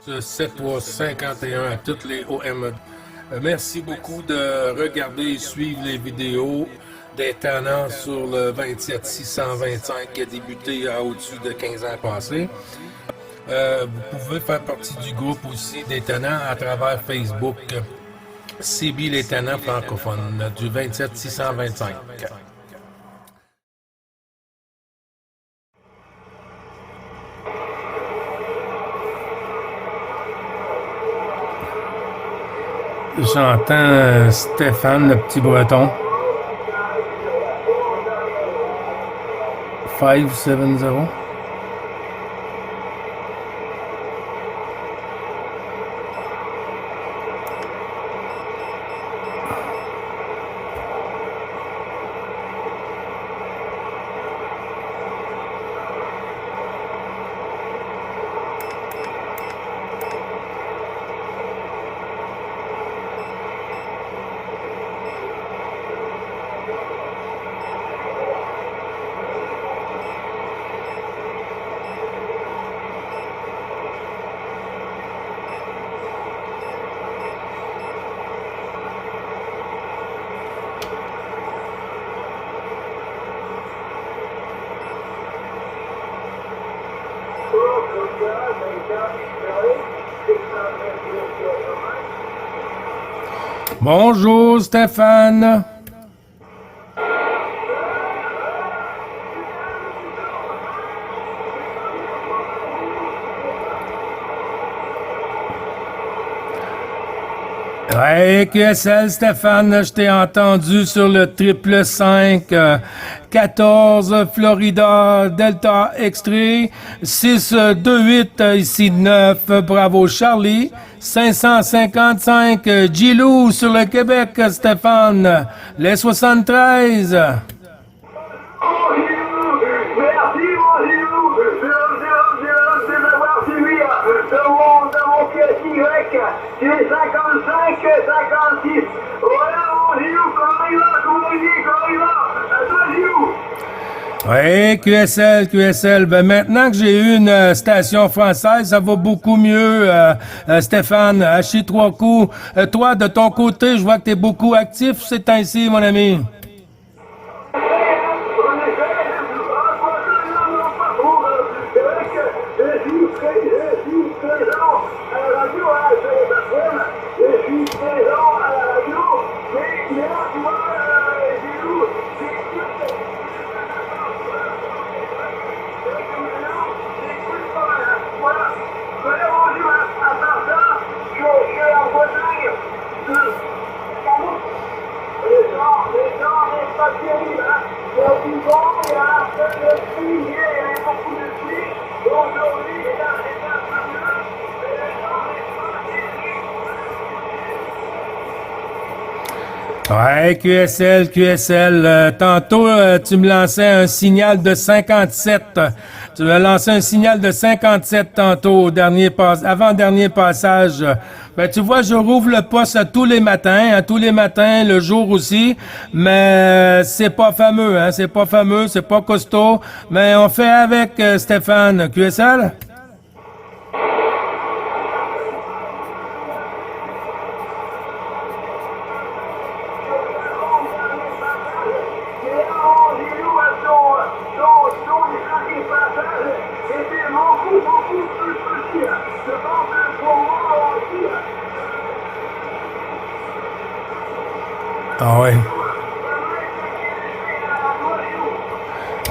7.51 à toutes les OM. Merci beaucoup de regarder et suivre les vidéos des tannants sur le 27625 qui a débuté à au-dessus de 15 ans passés. Vous pouvez faire partie du groupe aussi des tannants à travers Facebook. CB les tannants francophones du 27625. J'entends Stéphane, le petit breton. 570. Bonjour Stéphane. Ouais, QSL Stéphane, je t'ai entendu sur le 555 14 Florida Delta Extrait 628 ici 9 Bravo Charlie 555 Gilou sur le Québec Stéphane les 73. C'est 55, 56. Voilà, mon Gilou, comment il va? Comment il va? Toi, Gilou? Oui, QSL. Ben, maintenant que j'ai eu une station française, ça va beaucoup mieux, Stéphane. Hachi trois coups. Toi, de ton côté, je vois que tu es beaucoup actif ces temps-ci, mon ami. Ouais, QSL. Tantôt, tu me lançais un signal de 57. Tu m'as lancé un signal de 57 tantôt, avant-dernier passage. Ben, tu vois, je rouvre le poste à tous les matins, le jour aussi, mais c'est pas fameux, hein, c'est pas costaud, mais on fait avec Stéphane. QSL? Ah ouais.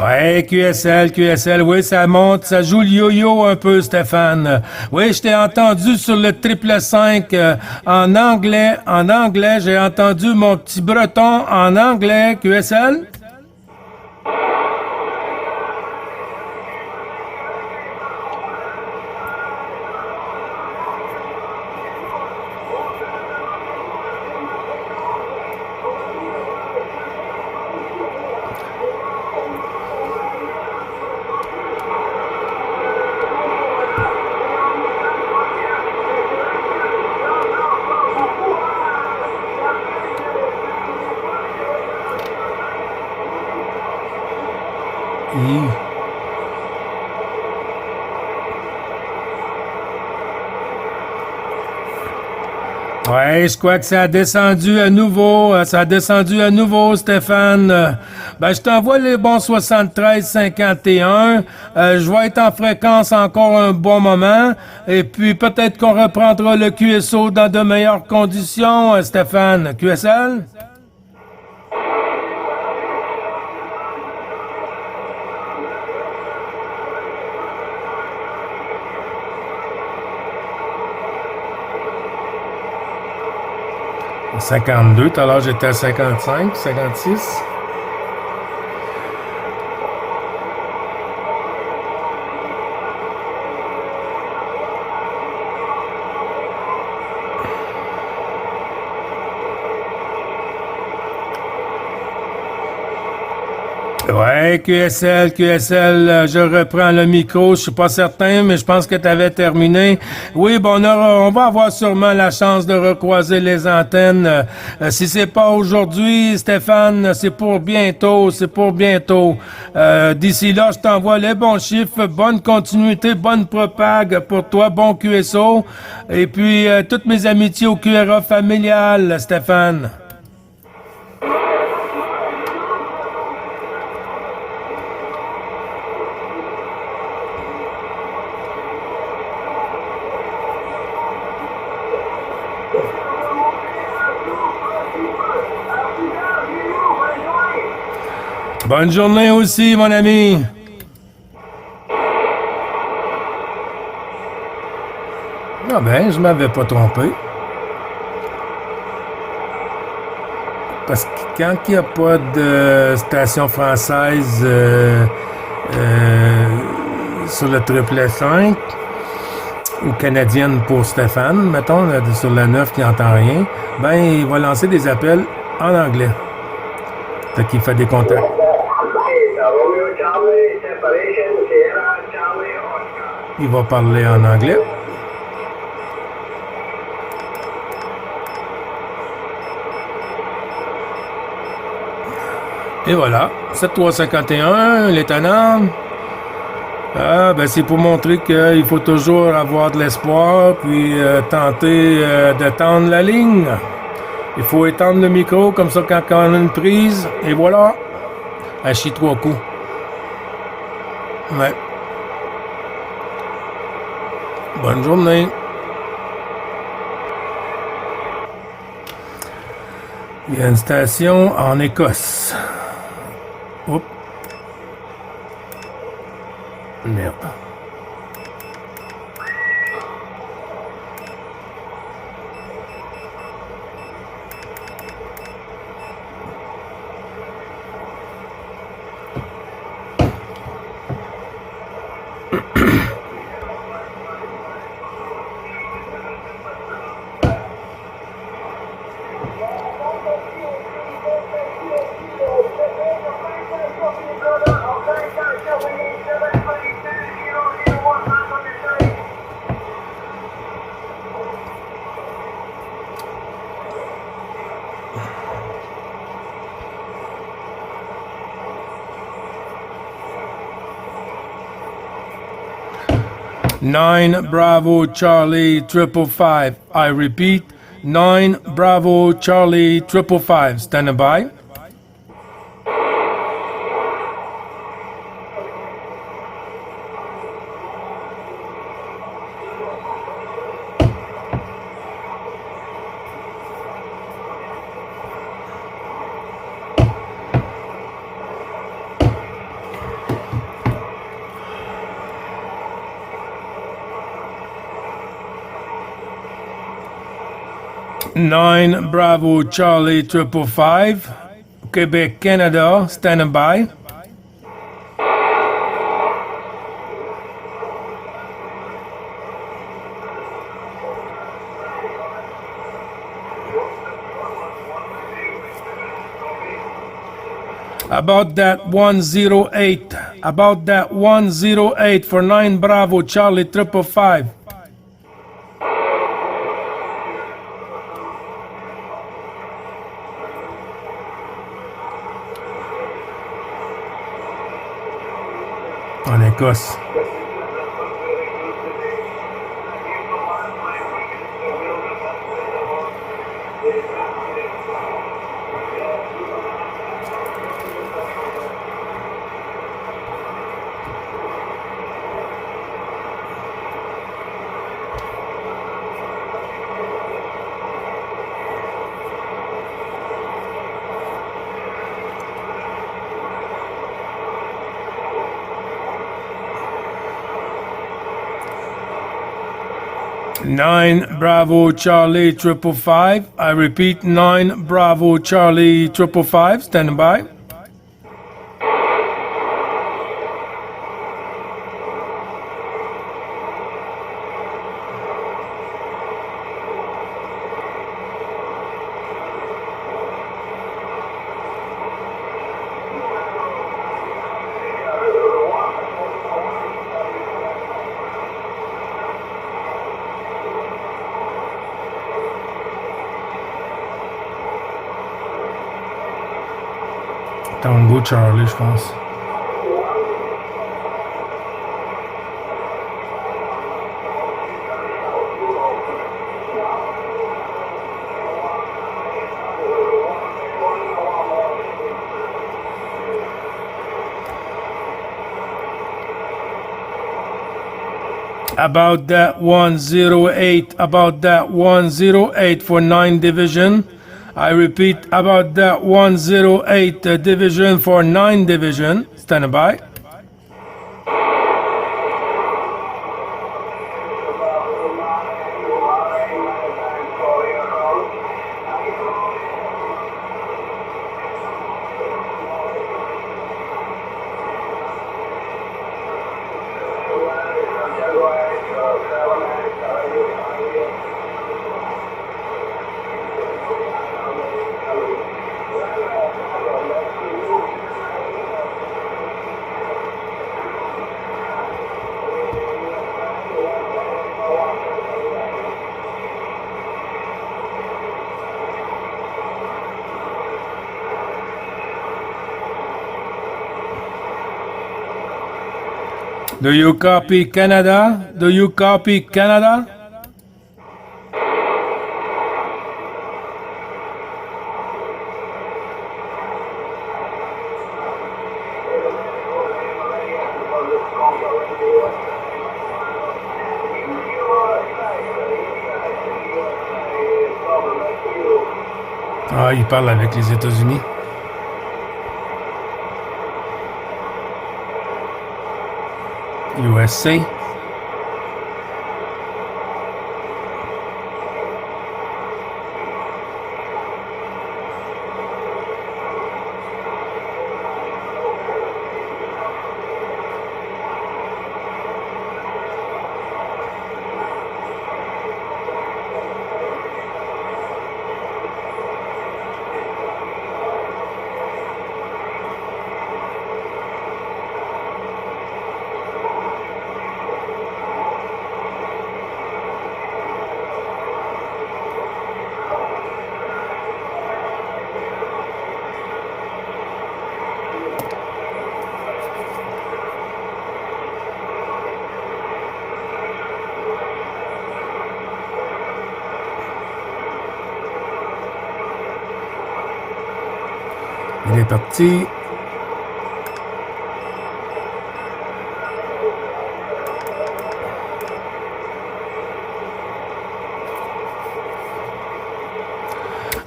Ouais, QSL, oui, ça monte, ça joue le yo-yo un peu, Stéphane. Oui, je t'ai entendu sur le 555 en anglais, j'ai entendu mon petit breton en anglais, QSL. Ouais, je crois que ça a descendu à nouveau. Ça a descendu à nouveau, Stéphane. Ben, je t'envoie les bons 73-51. Je vais être en fréquence encore un bon moment. Et puis, peut-être qu'on reprendra le QSO dans de meilleures conditions, Stéphane. QSL? À 52, tout à l'heure j'étais à 55, 56. Ouais, QSL, je reprends le micro. Je suis pas certain, mais je pense que tu avais terminé. Oui, bon, on va avoir sûrement la chance de recroiser les antennes. Si c'est pas aujourd'hui, Stéphane, c'est pour bientôt, D'ici là, je t'envoie les bons chiffres, bonne continuité, bonne propague pour toi, bon QSO. Et puis, toutes mes amitiés au QRA familial, Stéphane. Bonne journée aussi, mon ami. Ah ben, je m'avais pas trompé. Parce que quand il n'y a pas de station française sur le 555, ou canadienne pour Stéphane, mettons, sur la 9 qui n'entend rien, ben, il va lancer des appels en anglais. Fait qu'il fait des contacts. Il va parler en anglais. Et voilà, 7351, lieutenant. Ah, ben c'est pour montrer qu'il faut toujours avoir de l'espoir, puis tenter d'étendre la ligne. Il faut étendre le micro, comme ça quand on a une prise, et voilà. Hachis 3 coups. Ouais. Bonne journée. Il y a une station en Écosse. Oups. Merde. Nine Bravo Charlie 555. I repeat, 9 Bravo Charlie 555. Standing by. Nine Bravo Charlie 555. Quebec, Canada. Standing by. About that 108. About that 108 for 9 Bravo Charlie 555. En Écosse. 9 Bravo Charlie 555. I repeat, 9 Bravo Charlie 555. Stand by. Tango Charlie, je pense. About that 108, about that 108 for 9 division. I repeat, about that 108 division for 9 division. Stand by. Do you copy Canada? Do you copy Canada? Ah, il parle avec les États-Unis. USA. Il est parti.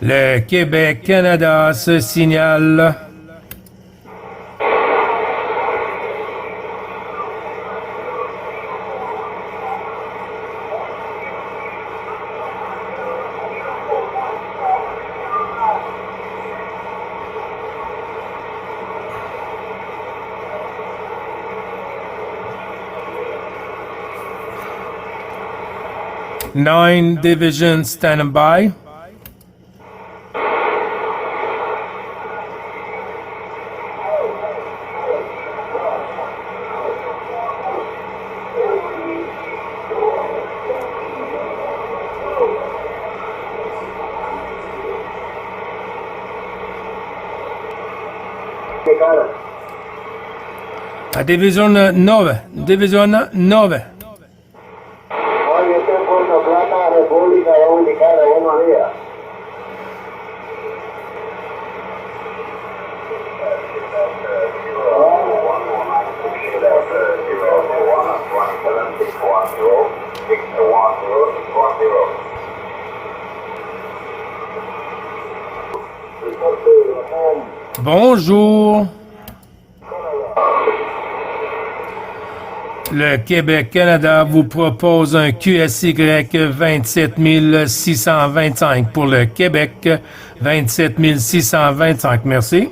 Le Québec-Canada se signale. Nine division standing by. La division 9. Division 9. República Dominicana, buenos días. Bonjour. Le Québec-Canada vous propose un QSY 27 625 pour le Québec. 27 625, merci.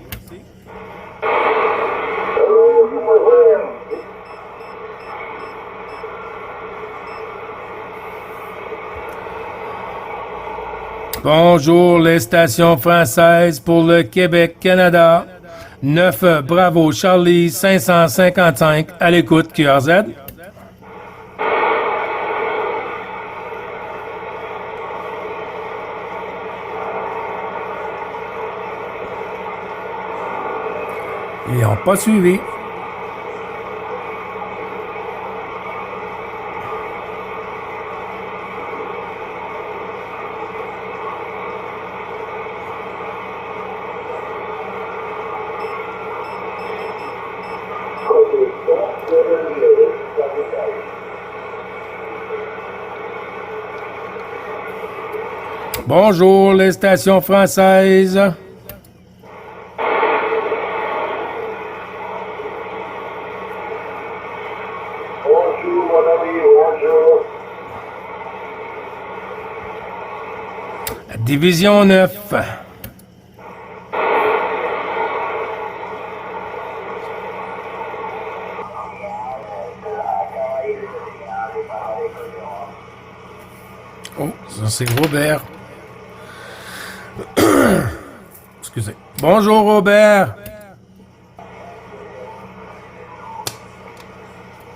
Bonjour, les stations françaises pour le Québec-Canada. 9 Bravo Charlie 555 à l'écoute QRZ. Ils n'ont pas suivi. Bonjour, les stations françaises. Bonjour, mon ami, bonjour. Division 9. Oh, ça c'est Robert. Excusez. Bonjour Robert.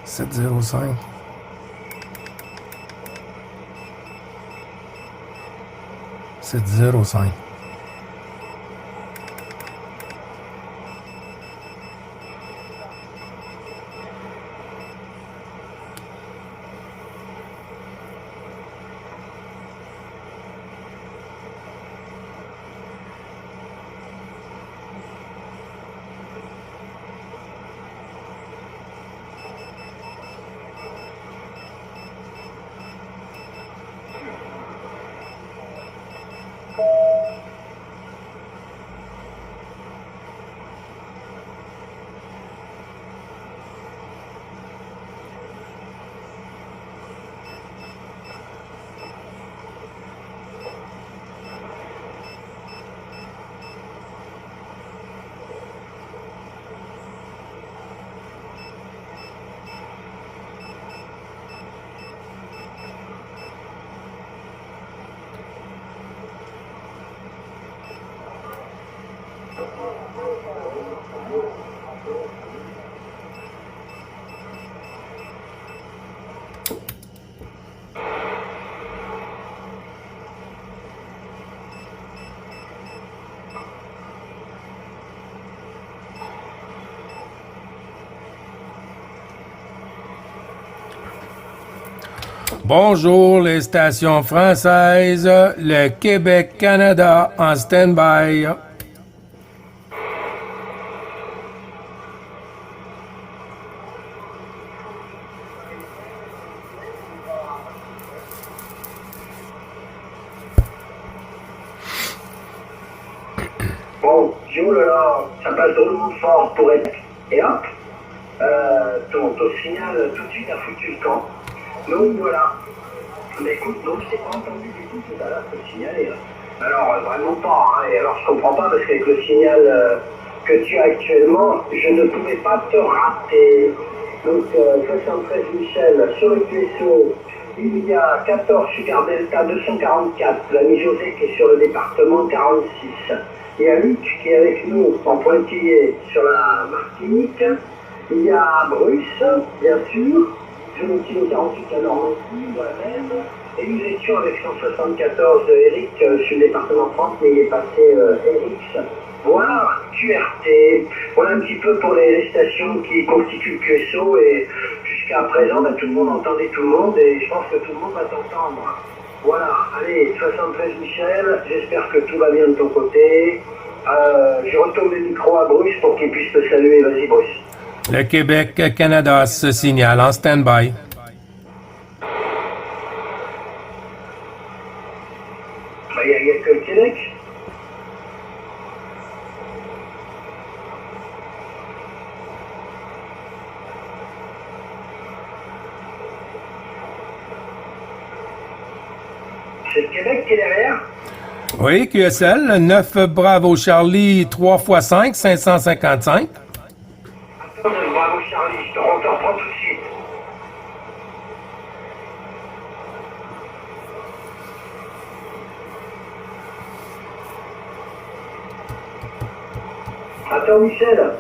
705. C'est 05. Bonjour les stations françaises, le Québec-Canada en stand-by. Bon, oh là là, ça passe drôlement fort pour être. Et hop, ton signal tout de suite a foutu le camp. Donc voilà. Mais écoute, donc je t'ai pas entendu du tout tout à l'heure te signaler. Alors vraiment pas, hein. Et alors je comprends pas parce qu'avec le signal que tu as actuellement, je ne pouvais pas te rater. Donc 73 Michel, sur le QSO, il y a 14 Sugar Delta 244, l'ami José qui est sur le département 46. Il y a Luc qui est avec nous en pointillé sur la Martinique. Il y a Bruce, bien sûr. Je me suis 48 à Normandie, moi-même, et nous étions avec 174 Eric sur le département 30, mais il est passé Eric. Voilà, QRT, voilà un petit peu pour les stations qui constituent le QSO, et jusqu'à présent, tout le monde entendait tout le monde, et je pense que tout le monde va t'entendre. Voilà, allez, 73 Michel, j'espère que tout va bien de ton côté. Je retourne le micro à Bruce pour qu'il puisse te saluer, vas-y Bruce. Le Québec-Canada se signale en stand-by. Il n'y a que le Québec. C'est le Québec qui est derrière? Oui, QSL, 9 Bravo Charlie, 3 x 5, 555. Attends, bravo Charlie, je te reprends tout de suite. Attends Michel,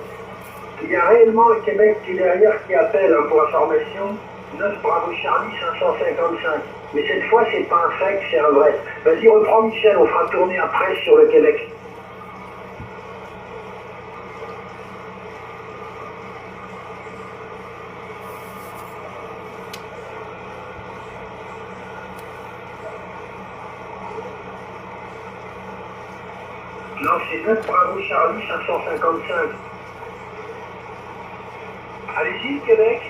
il y a réellement le Québec qui est derrière qui appelle pour information 9 Bravo Charlie 555. Mais cette fois c'est pas un fake, c'est un vrai. Vas-y reprends Michel, on fera tourner après sur le Québec. Non, c'est 9 Bravo Charlie 555. Allez-y, le Québec.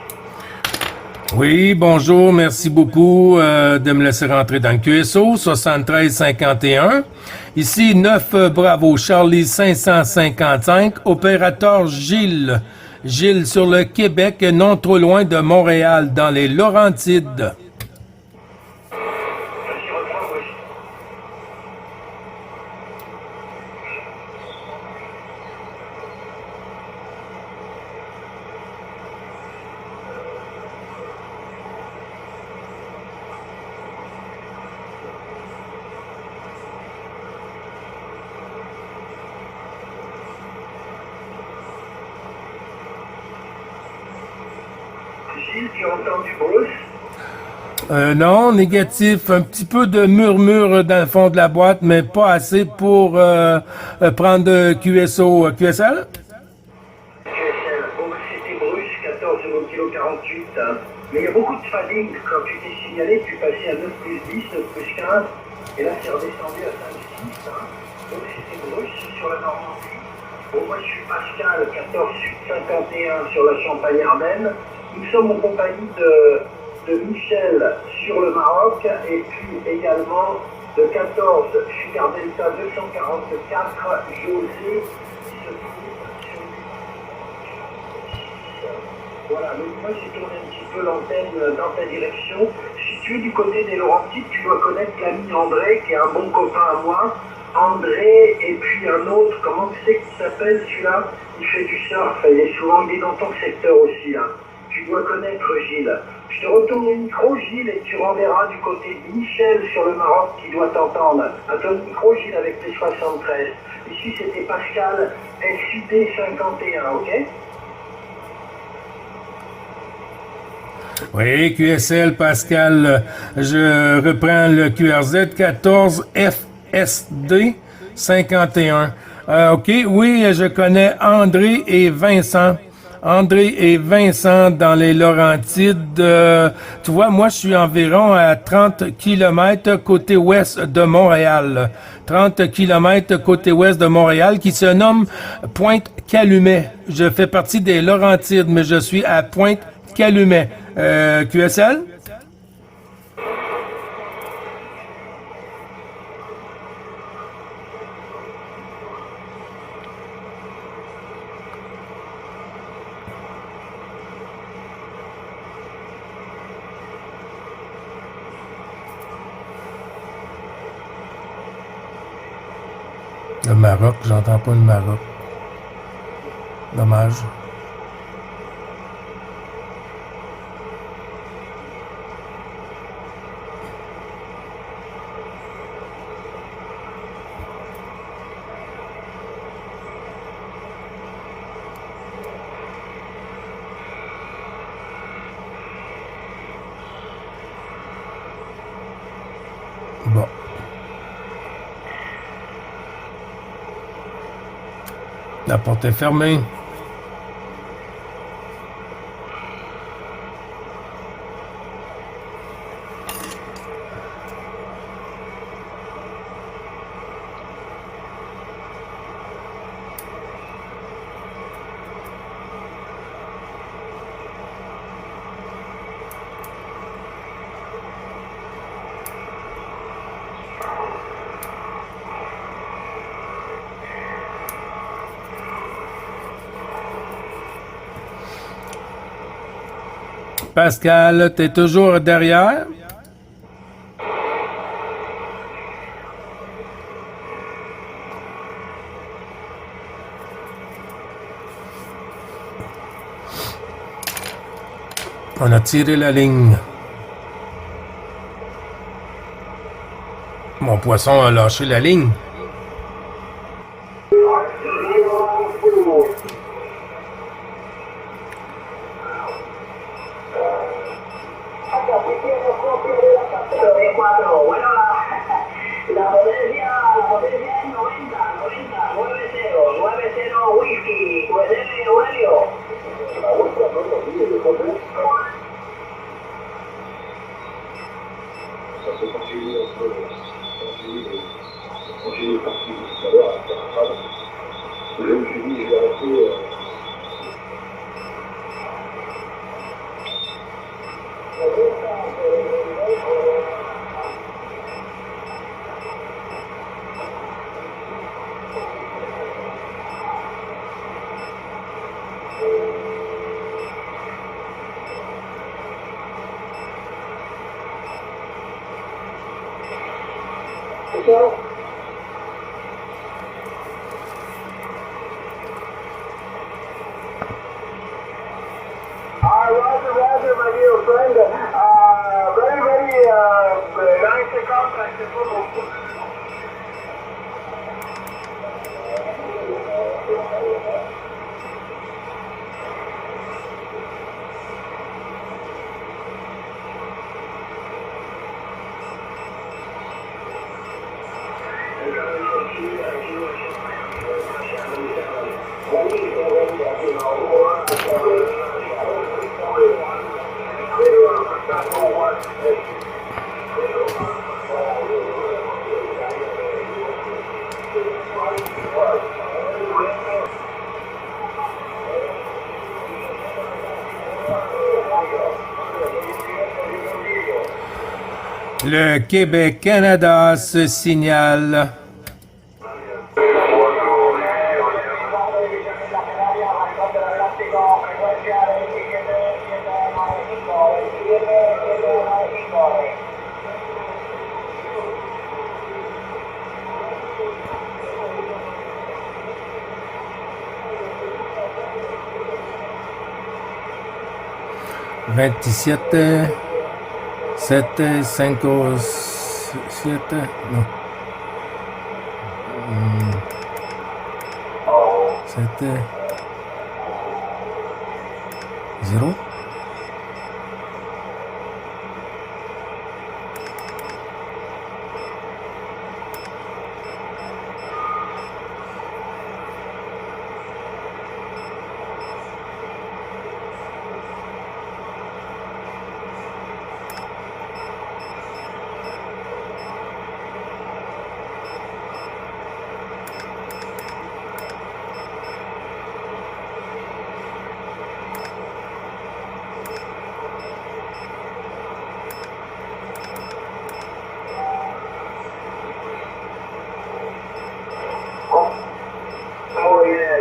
Oui, bonjour, merci beaucoup de me laisser rentrer dans le QSO, 7351. Ici, 9 Bravo Charlie 555, opérateur Gilles. Gilles sur le Québec, non trop loin de Montréal, dans les Laurentides. Vas-y, reprends, oui. Gilles, tu as entendu Bruce? Non, négatif. Un petit peu de murmure dans le fond de la boîte, mais pas assez pour prendre QSO. QSL? QSL. Bon, c'était Bruce, 14 kg 48. Hein. Mais il y a beaucoup de fading. Quand tu t'es signalé, tu passais à 9 plus 10, 9 plus 15. Et là, c'est redescendu à 5, 6. Hein. Donc, c'était Bruce sur la Normandie. Bon, moi, je suis Pascal, 14 Sud 51 sur la Champagne-Ardenne. Nous sommes en compagnie de Michel sur le Maroc et puis également de 14 Sugar Delta 244 José qui se trouve sur voilà, donc moi j'ai tourné un petit peu l'antenne dans ta direction. Si tu es du côté des Laurentides, tu dois connaître l'ami André qui est un bon copain à moi. André et puis un autre, comment tu sais qu'il s'appelle celui-là? Il fait du surf, il est souvent dans ton secteur aussi là. Tu dois connaître Gilles. Je te retourne le micro, Gilles, et tu renverras du côté de Michel sur le Maroc qui doit t'entendre. À ton micro, Gilles, avec les 73. Ici, c'était Pascal, SUD 51, ok? Oui, QSL, Pascal. Je reprends le QRZ 14 FSD 51. OK, oui, je connais André et Vincent. André et Vincent dans les Laurentides. Tu vois, moi, je suis environ à 30 km côté ouest de Montréal. 30 km côté ouest de Montréal qui se nomme Pointe-Calumet. Je fais partie des Laurentides, mais je suis à Pointe-Calumet. QSL? Le Maroc, j'entends pas le Maroc. Dommage. Bon. La porte est fermée. Pascal, t'es toujours derrière? On a tiré la ligne. Mon poisson a lâché la ligne. Roger, my dear friend. Very nice contact. Le Québec-Canada se signale. Vingt-sept, 7, 5, 7, non. 7, 0.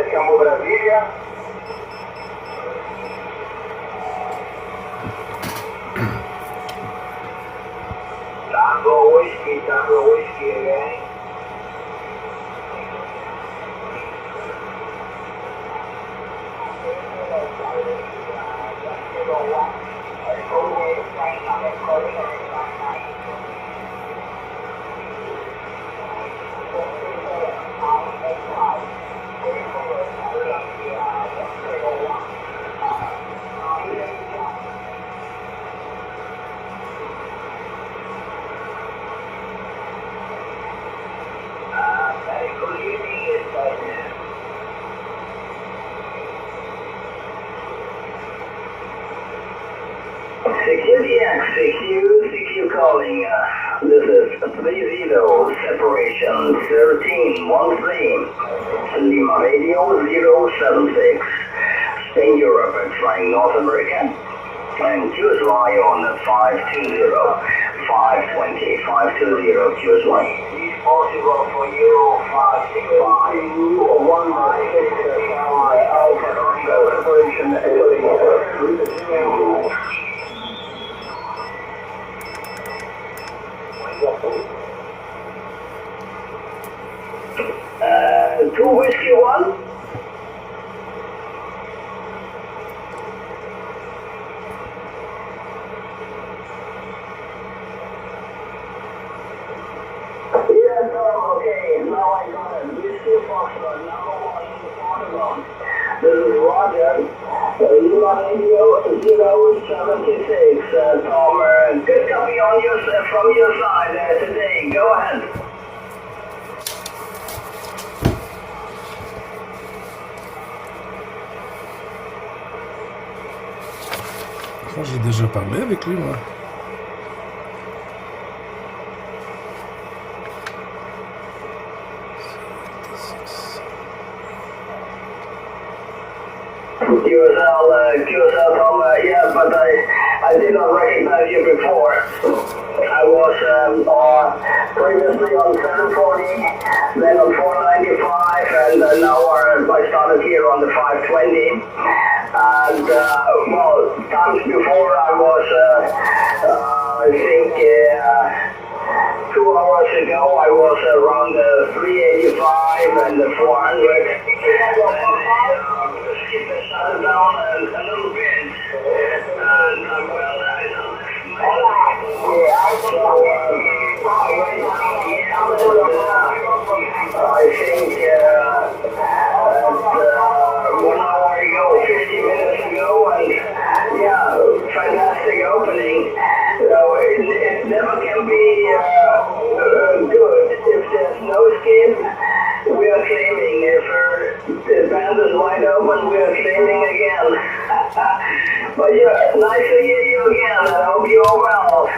Siamo Brasilia. Tango whiskey again. CQ calling. This is 30 separation 1313. Lima Radio 076. Spain Europe and flying North America. And choose line on 520. 520. 520 choose line. Is possible for you 565 or 165 Alpha separation 2 whiskey 1. Okay, now I got it. Whiskey Foxtrot, number 1 in the Portugal. This is Roger. Lima Radio 076. Tom, good copy on from your side today. Go ahead. J'ai déjà parlé avec lui, moi. QSL Tom, yeah, but I did not recognize you before. I was previously on 740, then on 495, and now I started here on the 520. And well, times before I was, I think 2 hours ago I was around 385 and 400. Skip the shut down a little bit, and well, I think 1 hour ago, 50 minutes ago, and yeah, fantastic opening. It never can be good if there's no skin. We are claiming if the band is wide open, we are claiming again. But yeah, nice to hear you again. I hope you are well.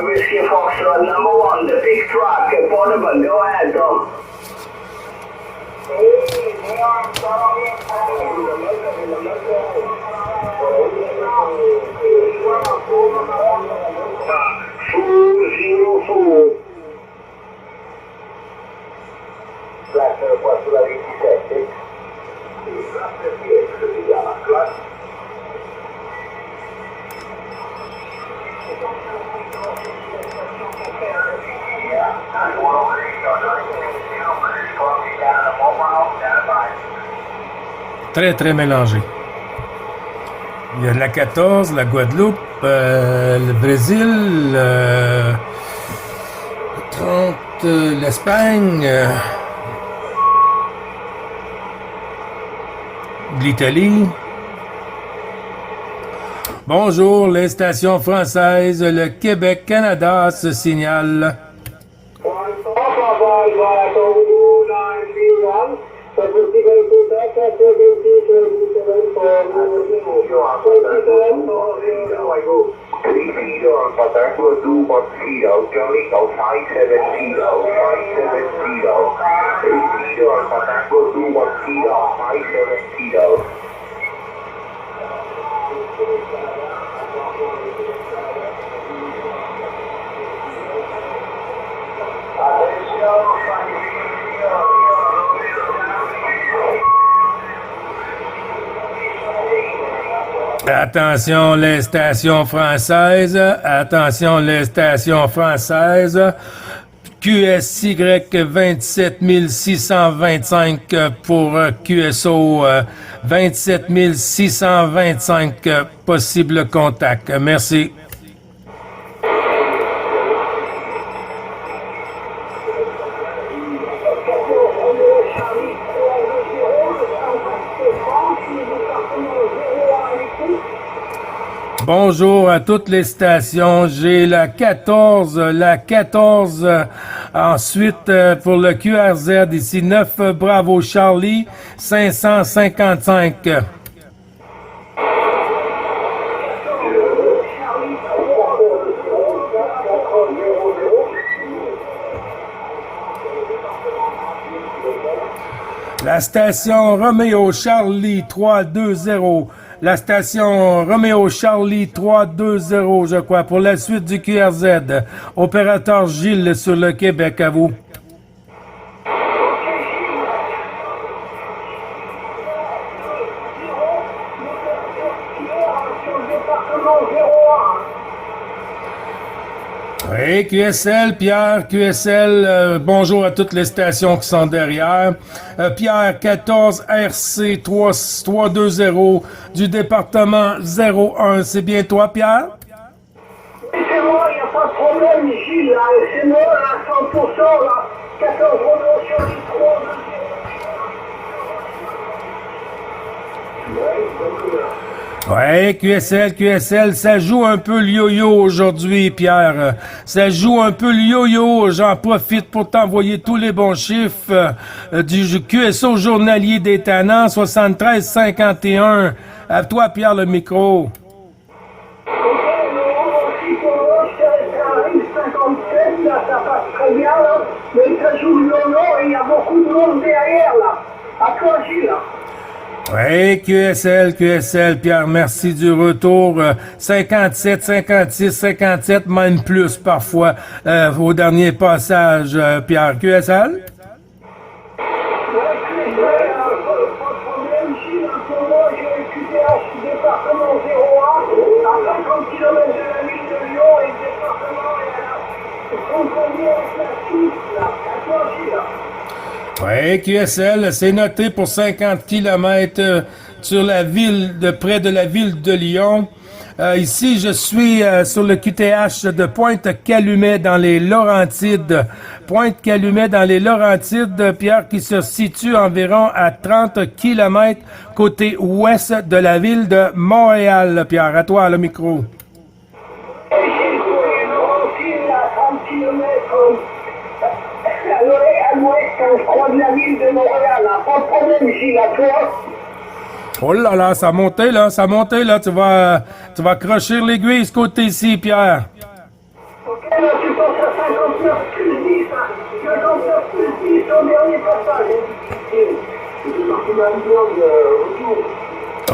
Whiskey Foxtrot number 1, the big truck, Portable. Go ahead, Tom. Black Air sulla 27. Très, très mélangé. Il y a la 14, la Guadeloupe, le Brésil, 30, l'Espagne, l'Italie. Bonjour, les stations françaises, le Québec-Canada se signale. Attention les stations françaises, attention les stations françaises. QSY 27625 pour QSO 27625 possible contact. Merci. Bonjour à toutes les stations. J'ai la 14, ensuite pour le QRZ ici 9 Bravo Charlie 555. La station Roméo Charlie 320. La station Roméo Charlie 320, je crois, pour la suite du QRZ. Opérateur Gilles sur le Québec, à vous. Oui, QSL, Pierre, QSL, bonjour à toutes les stations qui sont derrière. Pierre, 14 RC 320 du département 01. C'est bien toi, Pierre? C'est moi, il n'y a pas de problème, Gilles. C'est moi, la là. 14 ronds sur les 3. Ouais, QSL, ça joue un peu le yo-yo aujourd'hui, Pierre. Ça joue un peu le yo-yo. J'en profite pour t'envoyer tous les bons chiffres du QSO journalier des tannants, 73,51. À toi, Pierre, le micro. Ça passe très bien, là, mais ça joue le yo-yo et il y a beaucoup de monde derrière, là. À toi, Gilles, là. Oui, QSL, Pierre, merci du retour. 57, 56, 57, même plus parfois au dernier passage, Pierre. QSL? Pas de problème, Gilles. Pour moi, j'ai le QTH département 01 à 50 km de la ville de Lyon et le département est à combien avec la Suisse, là. À toi, Gilles, là. Oui, QSL, c'est noté pour 50 km sur la ville, de près de la ville de Lyon. Ici, je suis sur le QTH de Pointe-Calumet dans les Laurentides. Pointe-Calumet dans les Laurentides, Pierre, qui se situe environ à 30 km côté ouest de la ville de Montréal. Pierre, à toi, le micro. Et Gilles, Laurentide, à 30 km. À l'ouest, je crois, de la ville de Montréal. Pas de problème, Gilles, à toi. Oh là là, ça a monté là. Tu vas crocher l'aiguille ce côté-ci, Pierre. Ok, là, tu passes à 59 plus 10, hein. 59 plus 10 au dernier passage. C'est parti dans le retour.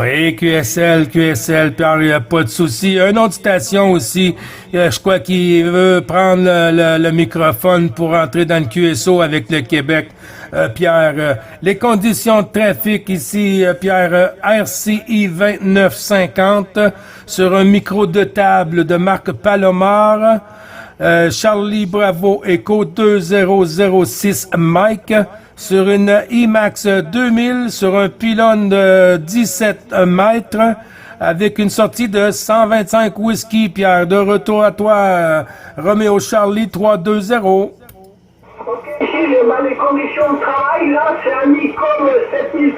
Oui, QSL, Pierre, il n'y a pas de souci. Une autre station aussi, je crois qu'il veut prendre le microphone pour entrer dans le QSO avec le Québec. Pierre, les conditions de trafic ici, Pierre, RCI 2950 sur un micro de table de marque Palomar. Charlie Bravo Echo 2006 Mike sur une IMAX 2000 sur un pylône de 17 mètres avec une sortie de 125 whisky. Pierre, de retour à toi, Roméo Charlie 320. Ok, Gilles, les conditions de travail, là, c'est un Nikon 7300.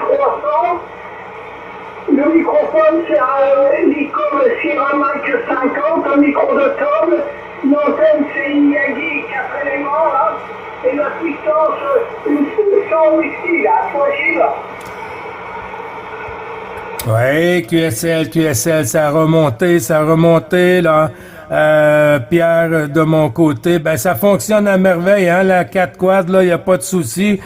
Le microphone, c'est un Nikon Sierra Mike 50, un micro de table. L'antenne, c'est une Yagi 4 éléments, là. Et la puissance, une 100 whisky, là. À toi, Gilles. Oui, QSL, ça a remonté, là. Pierre, de mon côté, ben ça fonctionne à merveille, hein, la 4 quad, là, il n'y a pas de souci.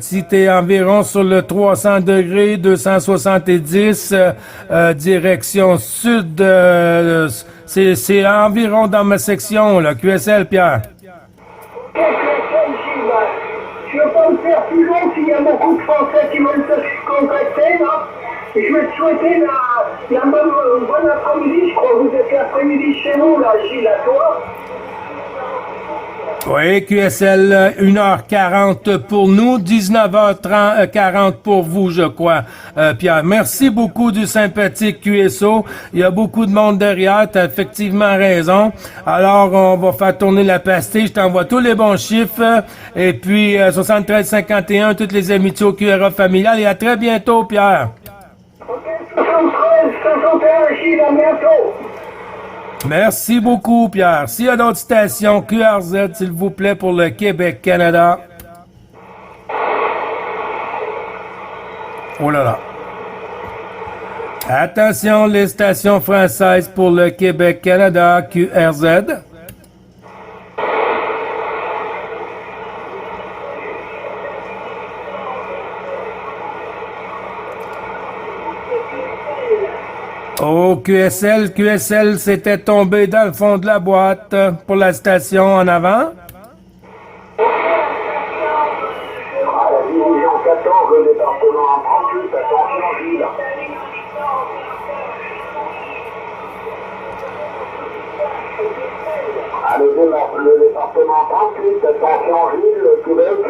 Si t'es environ sur le 300 degrés, 270, direction sud, c'est environ dans ma section, là, QSL, Pierre. Ok, Gilles, je ne veux pas me faire plus long s'il y a beaucoup de Français qui veulent se contacter, là. Je vais te souhaiter la bonne après-midi, je crois que vous êtes l'après-midi chez nous, là, Gilles, à toi. Oui, QSL, 1h40 pour nous, 19h40 pour vous, je crois, Pierre. Merci beaucoup du sympathique QSO. Il y a beaucoup de monde derrière, tu as effectivement raison. Alors, on va faire tourner la pastille. Je t'envoie tous les bons chiffres. Et puis, 7351, toutes les amitiés au QRA familial. Et à très bientôt, Pierre. Ok, 73, 51, Gilles, à bientôt. Merci beaucoup, Pierre. S'il y a d'autres stations, QRZ, s'il vous plaît, pour le Québec, Canada. Oh là là. Attention, les stations françaises pour le Québec, Canada, QRZ. Oh, QSL s'était tombé dans le fond de la boîte pour la station en avant. À la division 14, le département 38, attention, Gilles. Le département 38, attention, Gilles, Québec.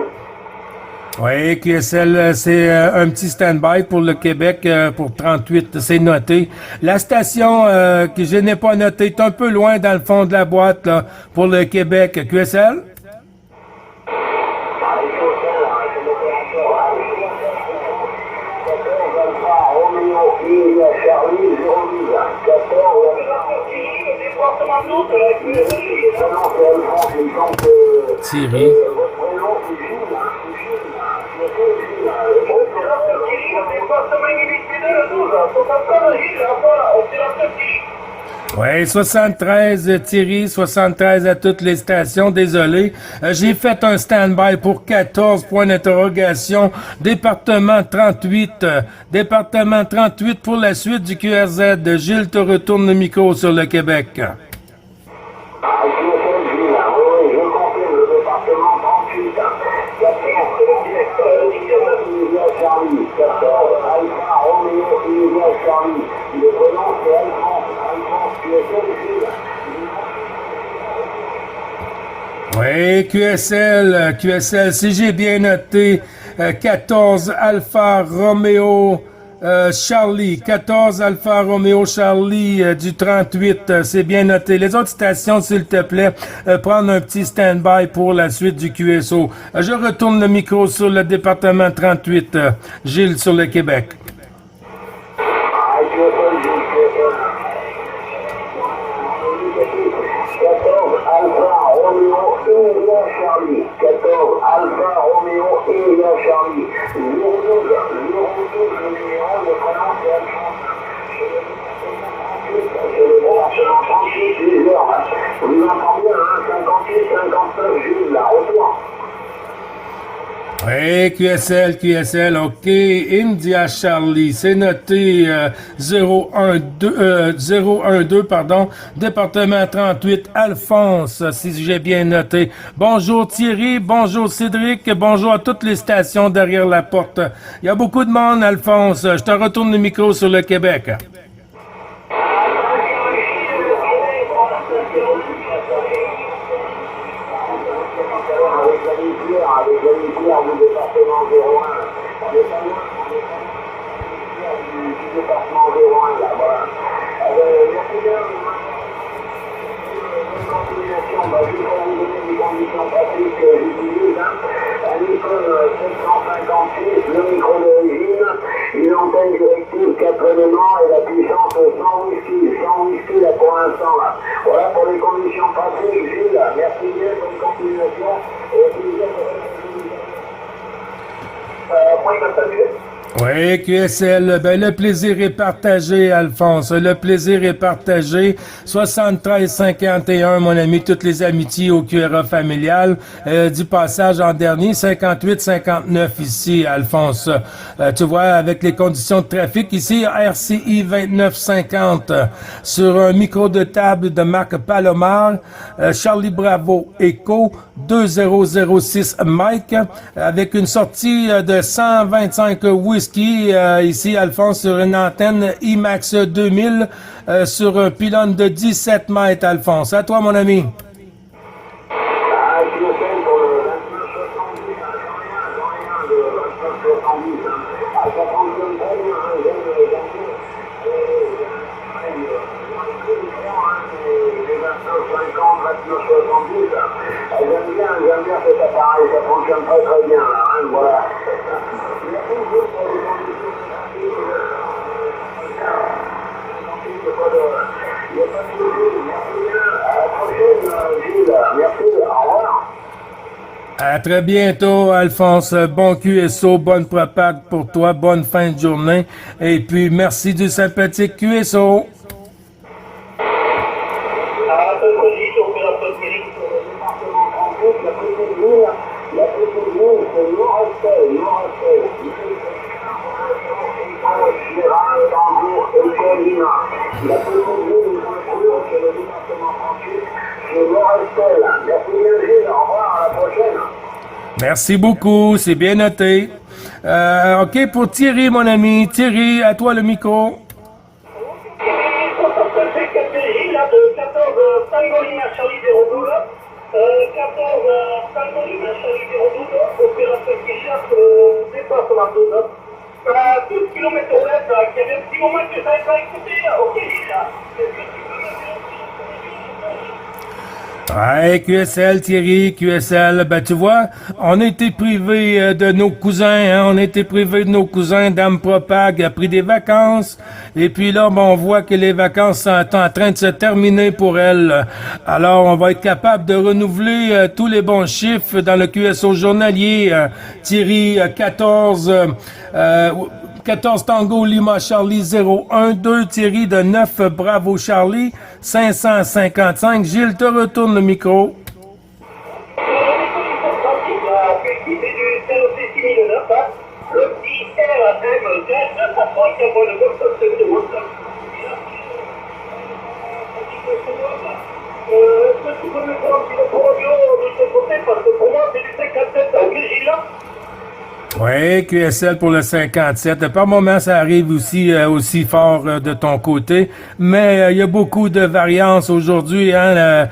Oui, QSL, c'est un petit stand-by pour le Québec, pour 38, c'est noté. La station que je n'ai pas notée est un peu loin dans le fond de la boîte là, pour le Québec. QSL? Thierry. Oui, 73 Thierry, 73 à toutes les stations. Désolé. J'ai fait un stand-by pour 14 points d'interrogation. Département 38. Département 38 pour la suite du QRZ. Gilles te retourne le micro sur le Québec. Je confirme le département 38. 14 Charlie, 14 Alpha Romeo India Charlie. Le prénom c'est Alphonse QSL. Oui, QSL, si j'ai bien noté, 14 Alpha Romeo Charlie, 14 Alpha Romeo Charlie du 38, c'est bien noté. Les autres stations, s'il te plaît, prendre un petit stand-by pour la suite du QSO. Je retourne le micro sur le département 38, Gilles sur le Québec. Charlie, 14 Alpha Romeo India Charlie, 012 le numéro, le prénom c'est Alphonse. Vous entendez, 58, 59, Jules, là, retour. Oui, QSL, OK. India Charlie, c'est noté 012, pardon, département 38, Alphonse, si j'ai bien noté. Bonjour Thierry, bonjour Cédric, bonjour à toutes les stations derrière la porte. Il y a beaucoup de monde, Alphonse. Je te retourne le micro sur le Québec. Avec le nucléaire du département 01, du département 01, là, voilà. Merci bien. Continuation, je vais vous donner des conditions pratiques que j'utilise. Un Nikon 756, le micro d'origine, une antenne directive 4 éléments et la puissance 100 whisky là pour l'instant là. Voilà pour les conditions pratiques, Gilles. Merci bien, bonne continuation. Point de saluer. Oui, QSL, ben le plaisir est partagé, Alphonse. Le plaisir est partagé. 73-51, mon ami, toutes les amitiés au QRA familial. Du passage en dernier, 58-59 ici, Alphonse. Tu vois, avec les conditions de trafic ici, RCI 2950 sur un micro de table de marque Palomar, Charlie Bravo Echo 2006 Mike, avec une sortie de 125 whisky ici, Alphonse, sur une antenne IMAX 2000 sur un pylône de 17 mètres, Alphonse. À toi, mon ami. J'aime bien cet appareil, ça fonctionne très très bien là, hein, voilà. À très bientôt, Alphonse. Bon QSO, bonne propagande pour toi, bonne fin de journée. Et puis, merci du sympathique QSO. Merci beaucoup, c'est bien noté. OK, pour Thierry, mon ami. Thierry, à toi le micro. Ouais, QSL, Thierry, QSL, ben tu vois, on a été privé de nos cousins, hein, on a été privé de nos cousins. Dame Propag a pris des vacances, et puis là, ben, on voit que les vacances sont en train de se terminer pour elle. Alors, on va être capable de renouveler tous les bons chiffres dans le QSO journalier. Thierry, 14 Tango Lima Charlie 012, Thierry de 9 Bravo Charlie 555. Gilles, te retourne le micro. Oui, QSL pour le 57. Par moments, ça arrive aussi fort de ton côté, mais il y a beaucoup de variances aujourd'hui. Hein,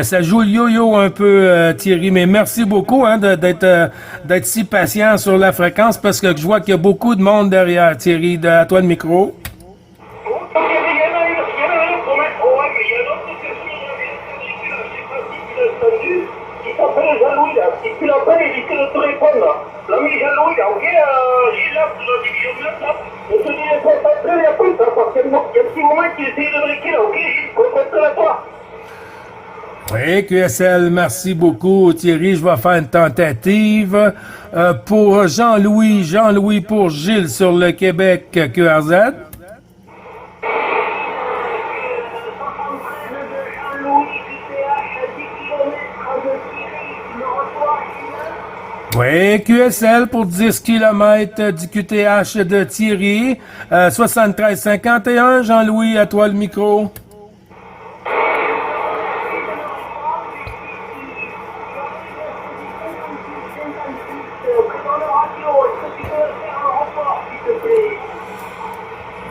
ça joue le yo-yo un peu, Thierry, mais merci beaucoup hein, d'être si patient sur la fréquence parce que je vois qu'il y a beaucoup de monde derrière, Thierry. À toi le micro. Si tu l'appelles, il dit que de te répondre. L'ami Jean-Louis, ok, Gilles, là, pour la division 9, là, je te dis les choses après, il y a plus, hein, parce qu'il y a un petit moment qu'il essayait de briquer, là, ok, Gilles, concentre à toi. Oui, QSL, merci beaucoup, Thierry. Je vais faire une tentative pour Jean-Louis pour Gilles sur le Québec QRZ. Oui, QSL pour 10 km du QTH de Thierry. 73-51. Jean-Louis, à toi le micro.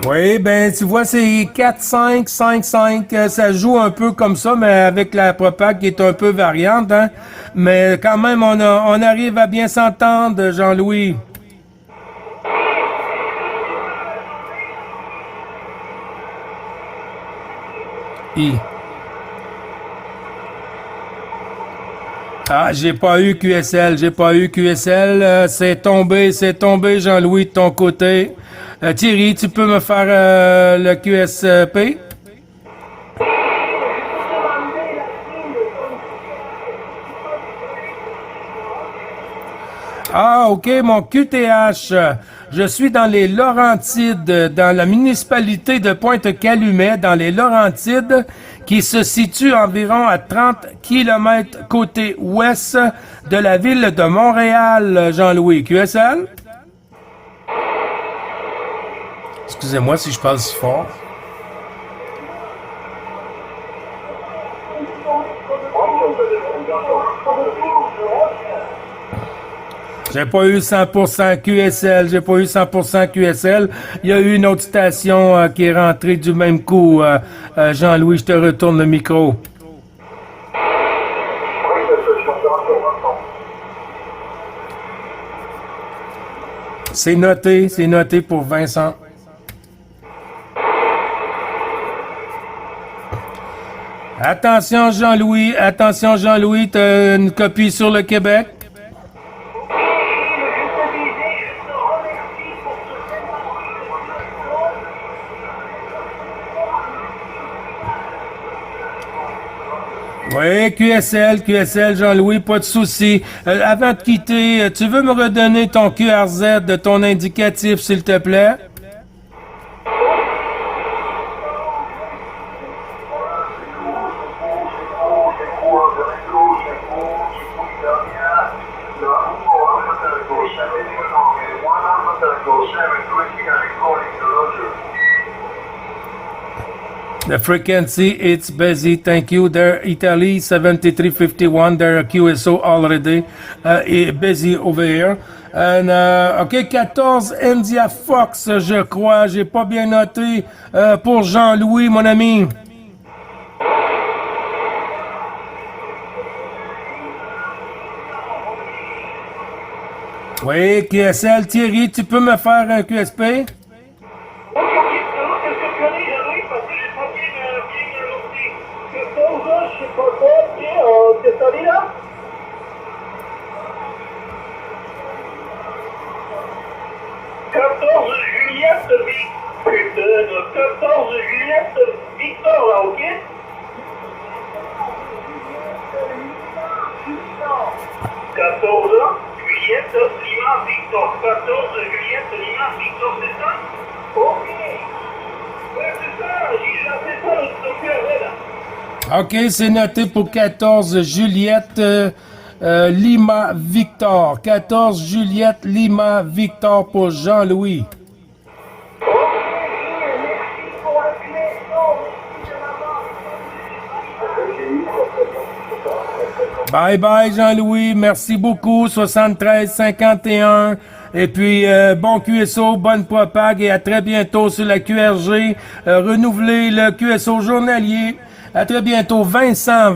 Oui, ben tu vois, c'est 4-5, 5-5. Ça joue un peu comme ça, mais avec la propag qui est un peu variante. Hein? Mais quand même, on arrive à bien s'entendre, Jean-Louis. Ah, j'ai pas eu QSL. C'est tombé, Jean-Louis, de ton côté. Thierry, tu peux me faire le QSP? Ah, OK, mon QTH. Je suis dans les Laurentides, dans la municipalité de Pointe-Calumet, dans les Laurentides, qui se situe environ à 30 km côté ouest de la ville de Montréal, Jean-Louis. QSL? Excusez-moi si je parle si fort. J'ai pas eu 100% QSL. Il y a eu une autre station qui est rentrée du même coup. Jean-Louis, je te retourne le micro. C'est noté pour Vincent. Attention Jean-Louis, t'as une copie sur le Québec? Oui, QSL, Jean-Louis, pas de souci. Avant de quitter, tu veux me redonner ton QRZ de ton indicatif, s'il te plaît? The frequency, it's busy. Thank you. There, Italy, 7351. There, QSO already busy over here. And, OK, 14, India Fox, je crois. J'ai pas bien noté pour Jean-Louis, mon ami. Oui, QSL. Thierry, tu peux me faire un QSP? 14 Juliette Lima Victor. 14 Juliette Lima Victor, c'est ça? Ok. Ouais, c'est ça, Gilles, là, c'est ça, le QRZ. OK, c'est noté pour 14 Juliette Lima Victor. 14 Juliette Lima Victor pour Jean-Louis. Ok, Gilles, merci pour la question. Bye bye Jean-Louis, merci beaucoup. 73-51. Et puis, bon QSO, bonne propague et à très bientôt sur la QRG. Renouvelez le QSO journalier. À très bientôt. Vincent,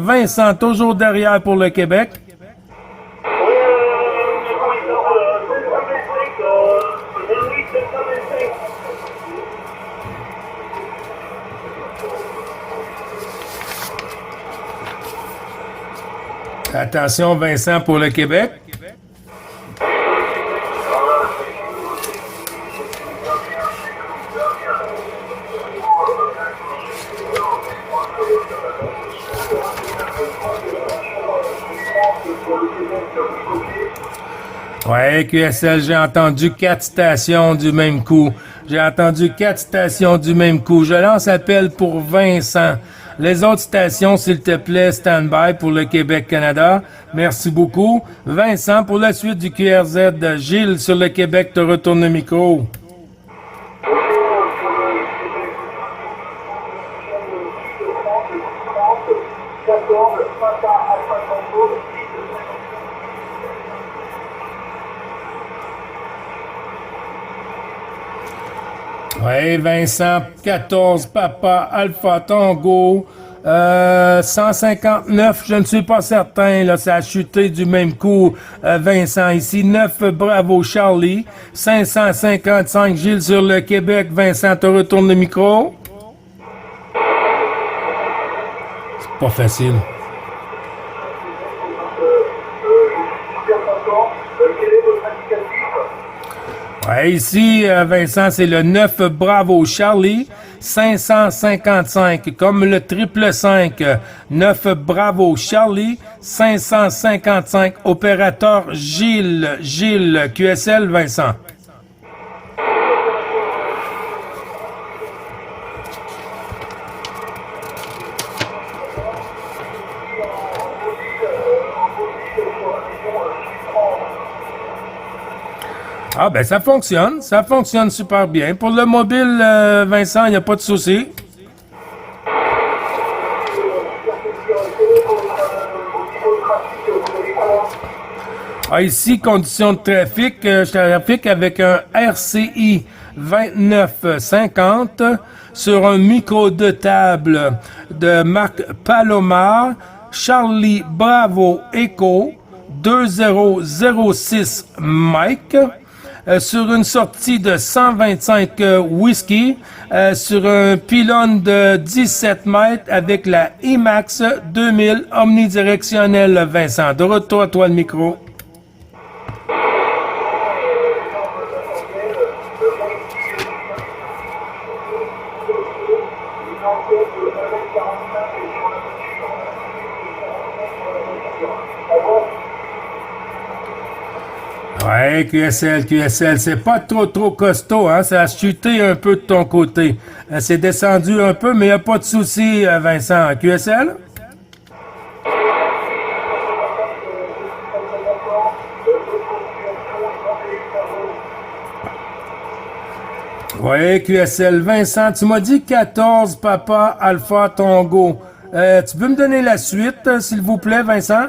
toujours derrière pour le Québec. Attention, Vincent, pour le Québec. Ouais, QSL, j'ai entendu 4 stations du même coup. J'ai entendu 4 stations du même coup. Je lance appel pour Vincent. Les autres stations, s'il te plaît, stand-by pour le Québec-Canada. Merci beaucoup. Vincent, pour la suite du QRZ, Gilles sur le Québec te retourne le micro. Oui, Vincent, 14, Papa, Alpha, Tango, 159, je ne suis pas certain, là, ça a chuté du même coup, Vincent, ici, 9, Bravo, Charlie, 555, Gilles sur le Québec, Vincent, te retourne le micro. C'est pas facile. Ouais, ici, Vincent, c'est le 9 Bravo Charlie, 555, comme le triple 5. 9 Bravo Charlie, 555, opérateur Gilles, QSL, Vincent. Ah ben ça fonctionne super bien. Pour le mobile, Vincent, il n'y a pas de souci. Ah, ici, conditions de trafic, je trafique avec un RCI 2950 sur un micro de table de marque Palomar, Charlie Bravo Echo 2006 Mike. Sur une sortie de 125 whisky, sur un pylône de 17 mètres avec la IMAX 2000 omnidirectionnelle, Vincent. De retour à toi le micro. Ouais, QSL, c'est pas trop costaud, hein, ça a chuté un peu de ton côté. C'est descendu un peu, mais il n'y a pas de souci, Vincent. QSL? Ouais, QSL. Vincent, tu m'as dit 14, Papa, Alpha, Tango. Tu peux me donner la suite, s'il vous plaît, Vincent?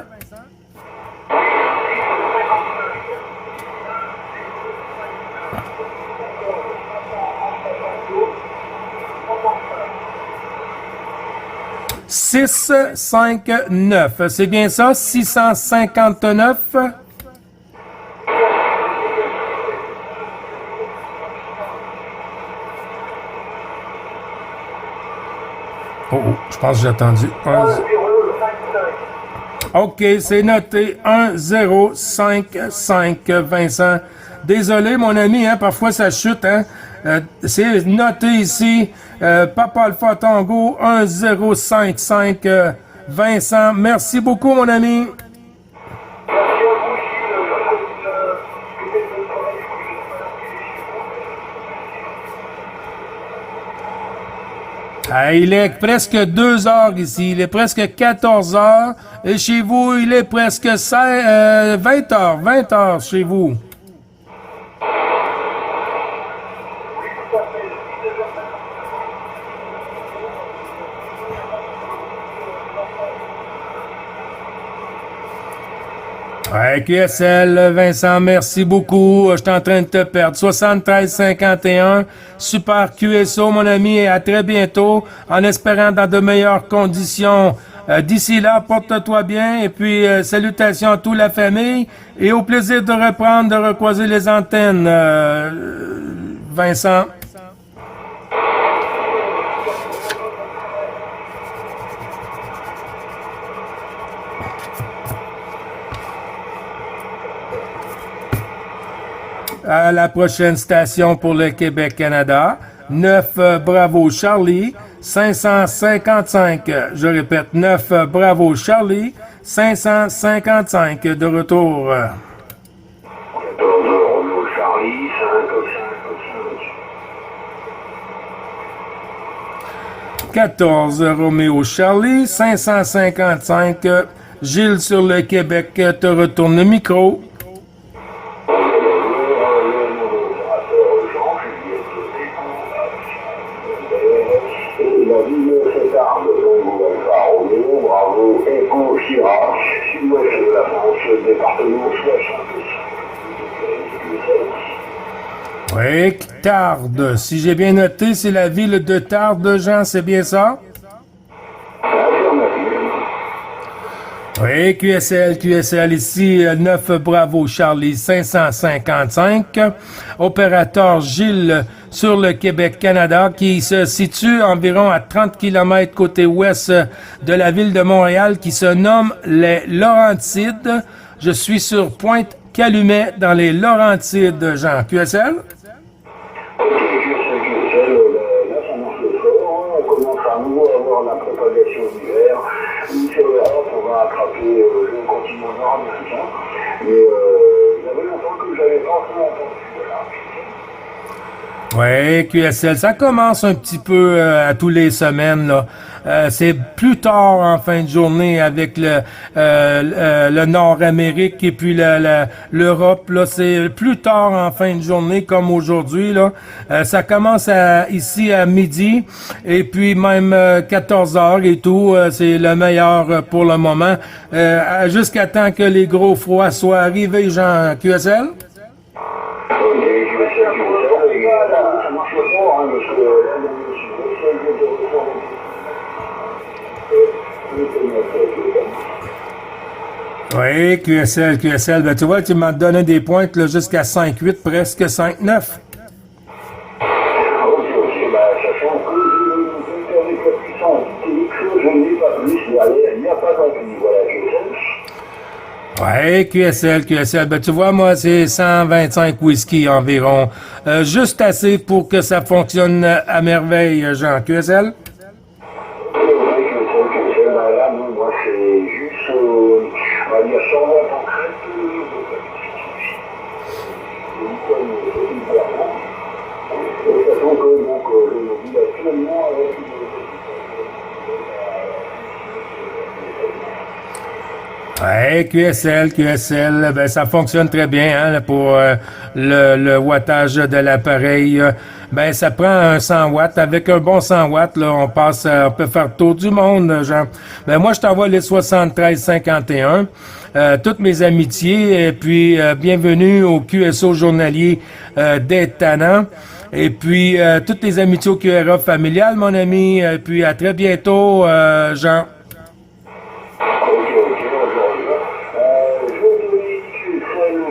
« 659. C'est bien ça? 659? Oh, je pense que j'ai attendu. OK, c'est noté. 1055, Vincent. Désolé, mon ami, hein, parfois ça chute, hein. C'est noté ici. Papa Alpha Tango 1055, Vincent. Merci beaucoup, mon ami. Ok, Il est presque 2 heures ici. Il est presque 14 heures. Et chez vous, il est presque 20 heures. 20 heures chez vous. Ouais, QSL, Vincent, merci beaucoup. Je suis en train de te perdre. 73-51. Super QSO, mon ami, et à très bientôt, en espérant dans de meilleures conditions. D'ici là, porte-toi bien, et puis salutations à toute la famille, et au plaisir de reprendre, de recroiser les antennes, Vincent. À la prochaine station pour le Québec-Canada. 9 Bravo Charlie, 555. Je répète, 9 Bravo Charlie, 555 de retour. 14 Romeo Charlie, 555. 14 Roméo Charlie, 555. Gilles sur le Québec te retourne le micro. Bravo, Echo Chirac, sud-ouest de la France, département 60. Oui, Tarbes. Si j'ai bien noté, c'est la ville de Tarbes, Jean, c'est bien ça? Oui, QSL ici, 9 Bravo Charlie 555. Opérateur Gilles sur le Québec-Canada qui se situe environ à 30 km côté ouest de la ville de Montréal qui se nomme les Laurentides. Je suis sur Pointe-Calumet dans les Laurentides, Jean. QSL? Là, ça marche fort. On commence à nouveau à avoir la propagation d'hiver. Sur l'Europe, on va attraper le continent nord-américain. Mais il y avait longtemps que j'avais pas encore entendu. Oui, QSL, ça commence un petit peu à tous les semaines, là. C'est plus tard en fin de journée avec le Nord-Amérique et puis l'Europe, là. C'est plus tard en fin de journée comme aujourd'hui, là. Ça commence ici à midi et puis même 14 heures et tout. C'est le meilleur pour le moment. Jusqu'à temps que les gros froids soient arrivés, Jean. QSL? Ça marche fort, hein, parce que Oui, QSL. Ben, tu vois, tu m'as donné des pointes là, jusqu'à 5,8, presque 5,9. Ok, sachant que avec la puissance TX, je n'ai pas plus, il n'y a pas d'ampli, voilà, QSL. Ben, tu vois, moi, c'est 125 whisky environ. Juste assez pour que ça fonctionne à merveille, Jean. QSL? Là, moi, c'est juste, on va dire, 120 en crête, sachant que, donc, je vis actuellement avec Ouais, QSL, ben ça fonctionne très bien hein, pour le wattage de l'appareil. Ben ça prend un 100 watts. Avec un bon 100 watts, là, on peut faire le tour du monde, genre. Ben moi, je t'envoie les 73-51. Toutes mes amitiés et puis bienvenue au QSO journalier des Tannants. Et puis toutes les amitiés au QRA familial, mon ami. Et puis à très bientôt, Jean.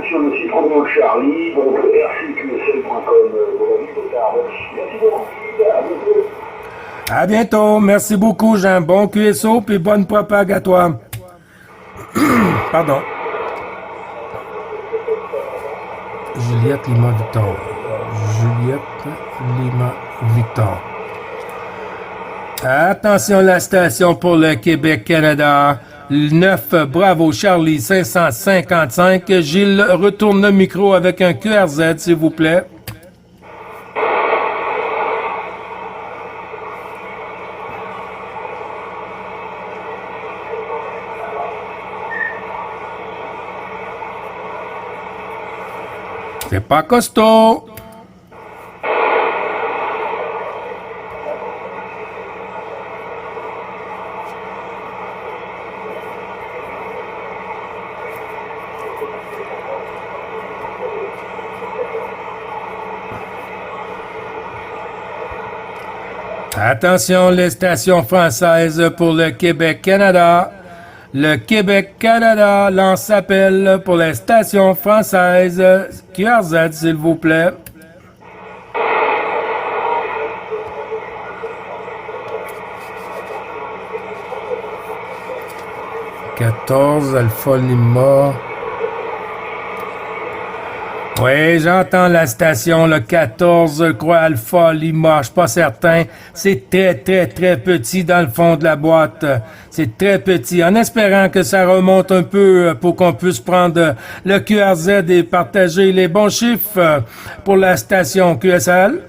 Sur le site Romeo Charlie, donc rcqsl.com, merci beaucoup. À bientôt. Merci beaucoup, Jean. Bon QSO, puis bonne propague à toi. Pardon. Juliette Lima Victor. Attention, la station pour le Québec-Canada. 9 Bravo Charlie 555. Gilles, retourne le micro avec un QRZ, s'il vous plaît. C'est pas costaud. Attention, les stations françaises pour le Québec-Canada. Le Québec-Canada lance appel pour les stations françaises. QRZ, s'il vous plaît. « 14, Alpha Lima. » Oui, j'entends la station, le 14, je crois, Alpha Lima, je suis pas certain. C'est très, très, très petit dans le fond de la boîte. C'est très petit. En espérant que ça remonte un peu pour qu'on puisse prendre le QRZ et partager les bons chiffres pour la station QSL.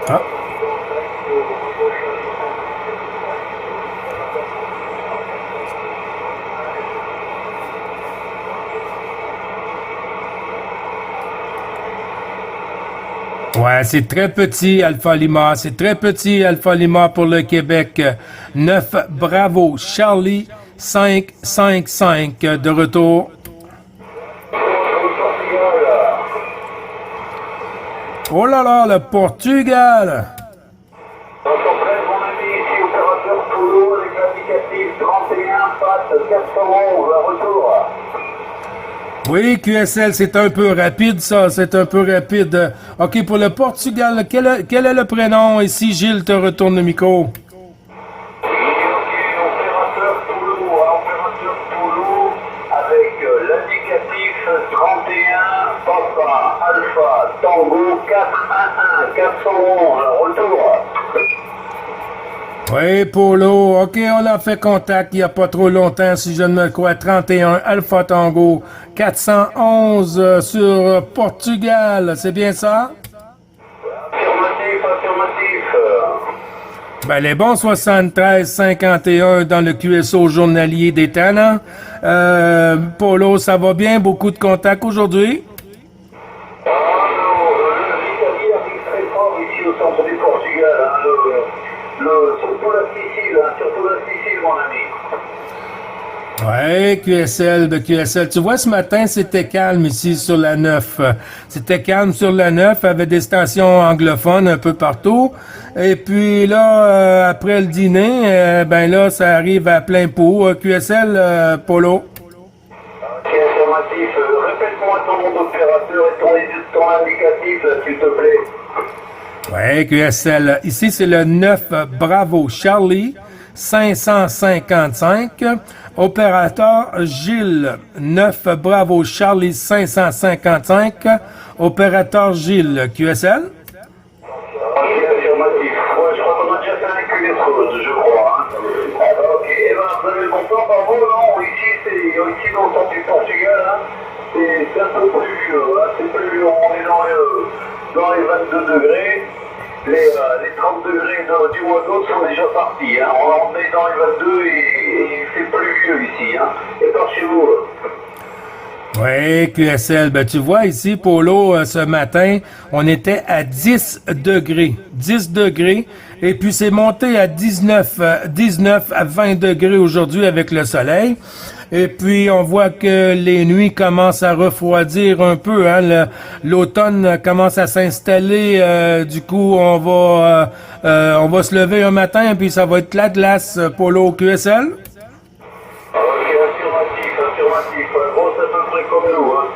Ah. Ouais, c'est très petit, Alpha Lima. C'est très petit, Alpha Lima pour le Québec. 9, bravo. Charlie, 5, 5, 5 de retour. Oh là là, le Portugal! Mon ami, ici, opérateur Polo avec l'indicatif 31, passe 411, retour. Oui, QSL, c'est un peu rapide, ça. C'est un peu rapide. OK, pour le Portugal, quel est le prénom? Ici, Gilles te retourne le micro. Opérateur Polo avec l'indicatif 31, Papa, Alpha, Tango, 411, 411, retour. Oui, Polo. OK, on a fait contact il n'y a pas trop longtemps, si je ne me crois. 31, Alpha Tango, 411 sur Portugal. C'est bien ça? Affirmatif. Ben, les bons 73-51 dans le QSO journalier des Tannants. Polo, ça va bien? Beaucoup de contacts aujourd'hui? L'Italie arrive très fort ici au centre du Portugal. Surtout la Sicile, mon ami. Ouais, QSL, QSL. Tu vois, ce matin, c'était calme ici sur la 9. C'était calme sur la 9, avec des stations anglophones un peu partout. Et puis là, après le dîner, ben là, ça arrive à plein pot. QSL, Polo. Ok, affirmatif. Répète-moi ton nom d'opérateur et ton indicatif, là, s'il te plaît. Ouais, QSL. Ici, c'est le 9 Bravo Charlie 555. Opérateur Gilles. 9 Bravo Charlie 555. Opérateur Gilles. QSL. Ok, affirmatif. Ouais, je crois qu'on a déjà fait un QS, je crois. Hein. Ok, eh ben, vous avez le bon temps, bravo, non? Ici, dans le centre du Portugal, hein, c'est un peu plus vieux. Hein, c'est plus, on est dans les 22 degrés. Les 30 degrés du mois d'août sont déjà partis. Hein. On est dans les 22 et c'est plus vieux ici. Hein. Et par chez vous. Oui, QSL. Ben, tu vois ici, Polo, ce matin, on était à 10 degrés. 10 degrés. Et puis, c'est monté à 19 à 20 degrés aujourd'hui avec le soleil. Et puis, on voit que les nuits commencent à refroidir un peu. Hein. L'automne commence à s'installer. Du coup, on va se lever un matin, puis ça va être la glace, Polo, QSL. Affirmatif. Bon, c'est à peu près comme nous. Hein.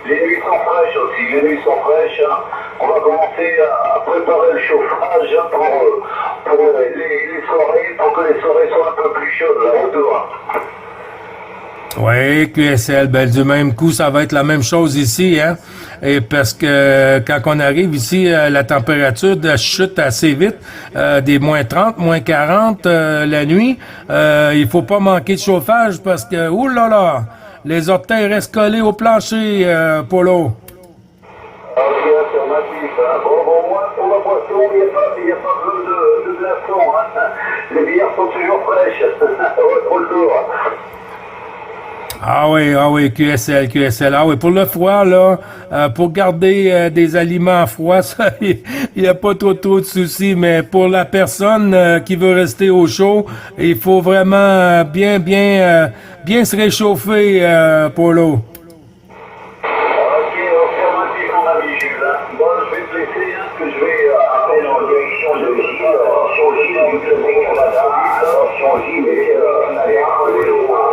Les nuits sont fraîches aussi. Les nuits sont fraîches. Hein. On va commencer à préparer le chauffage hein, pour les soirées, pour que les soirées soient un peu plus chaudes là autour. Oui, QSL, ben du même coup, ça va être la même chose ici, hein. Et parce que quand on arrive ici, la température chute assez vite, des moins 30, moins 40 la nuit. Il faut pas manquer de chauffage parce que, oulala, les orteils restent collés au plancher, Polo. Ok, affirmatif. Hein. Bon, moi, pour la boisson, il n'y a pas besoin de glaçons. Hein. Les bières sont toujours fraîches. Trop lourd. Ah oui, QSL. Ah oui, pour le froid, là, pour garder des aliments froids, ça, il n'y a pas trop de soucis, mais pour la personne qui veut rester au chaud, il faut vraiment bien se réchauffer, Polo. Ok, affirmatif, mon ami Jules. Bon, je vais te laisser, hein, que je vais appeler en direction de Gilles, attention Gilles du Club des Canada, attention Gilles, et on avait rappelé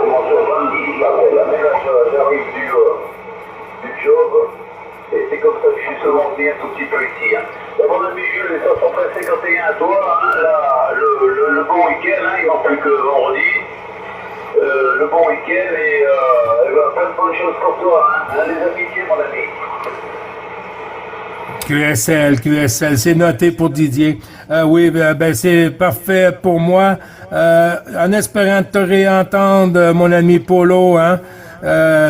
mon 70 qui appelle la même, j'arrive du job, et c'est comme ça que je suis souvent venu un tout petit peu ici. Hein. Mon ami Jules, les 551 à toi, hein, là, le bon week-end, hein, il manque plus que vendredi. Le bon week-end et plein de bonnes choses pour toi, hein, les amitiés, mon ami. QSL, c'est noté pour Didier. Oui, ben c'est parfait pour moi. En espérant te réentendre, mon ami Polo, hein.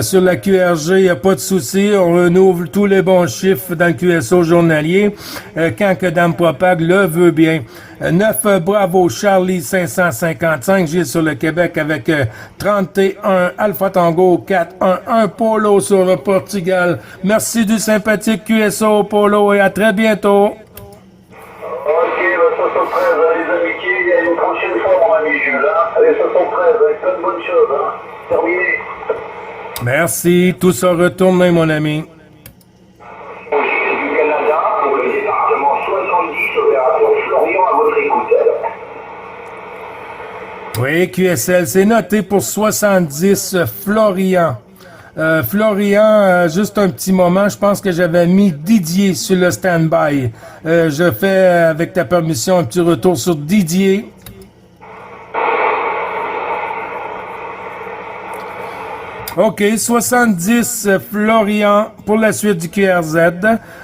Sur la QRG, il n'y a pas de souci. On renouvelle tous les bons chiffres dans le QSO journalier quand que Dame Propag le veut bien. 9 Bravo Charlie 555, Gilles sur le Québec avec 31 Alpha Tango 411 Polo sur le Portugal. Merci du sympathique QSO Polo et à très bientôt. Ok, 73, les amitiés, il y a une prochaine fois, mon ami Jules. Hein. Allez, 73, avec plein de bonnes choses. Hein. Terminé. Merci, tout ça retourne, mon ami. Du Canada, pour le département 70, opérateur Florian à votre écoute. Oui, QSL, c'est noté pour 70 Florian. Florian, juste un petit moment, je pense que j'avais mis Didier sur le stand-by. Je fais, avec ta permission, un petit retour sur Didier. OK, 70 Florian pour la suite du QRZ.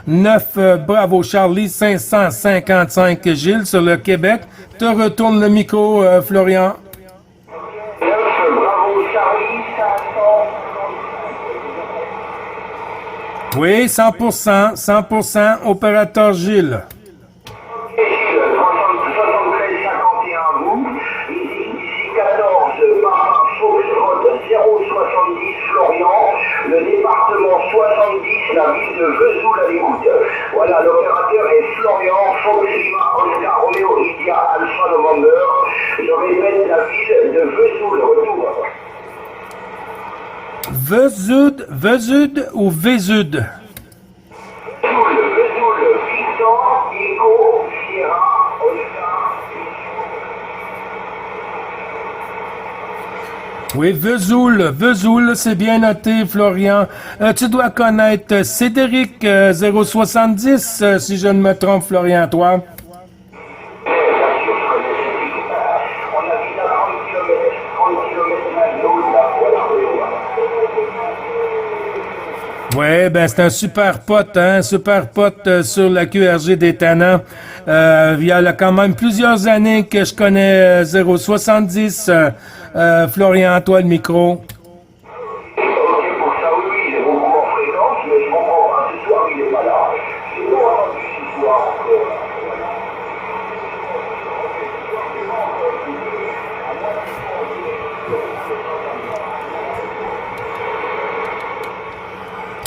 9 Bravo Charlie, 555 Gilles sur le Québec. Te retourne le micro, Florian. 9 Bravo Charlie, 500. Oui, 100%, opérateur Gilles. Gilles, 73 51 à vous. Ici 14 Papa Foxtrot 070 Florian. Le département 70, la ville de Vesoul à l'écoute. Voilà, l'opérateur est Florian Fox Lima Oscar Romeo India Alpha November. Je répète, la ville de Vesoul. Retour. Vesoul ou Vésude? Vesoul, Victor, Echo, Sierra, Oscar. Oui, Vesoul, c'est bien noté, Florian. Tu dois connaître Cédric 070, si je ne me trompe, Florian, toi. Oui, ben c'est un super pote, sur la QRG des Tannants. Il y a quand même plusieurs années que je connais 070. Florian, toi le micro. Ok, pour ça, oui, il est beaucoup en fréquence, mais je comprends pas. Ce soir, il n'est pas là. Je l'ai pas entendu ce soir encore.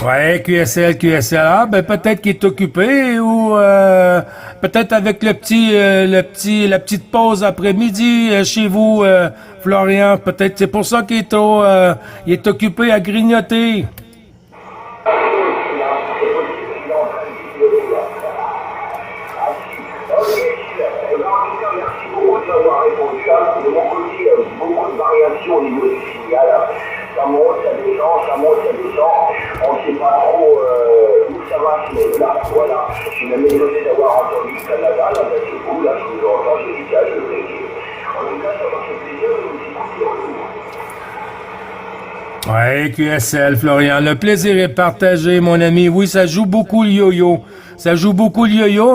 Ouais, QSL. Ah, ben peut-être qu'il est occupé ou peut-être avec la petite pause après-midi chez vous, Florian. Peut-être c'est pour ça qu'il il est occupé à grignoter. D'avoir répondu à de mon côté, il y a beaucoup de variations au niveau du signal. Ça monte, ça descend. On ne sait pas trop où ça va se mettre là. Voilà. Je suis même étonné d'avoir entendu le Canada. Là, c'est cool. Là, je vous entends. J'ai dit, tiens, je le fais. En tout cas, ça m'a fait plaisir de vous écouter. Ouais, QSL, Florian. Le plaisir est partagé, mon ami. Oui, ça joue beaucoup le yo-yo.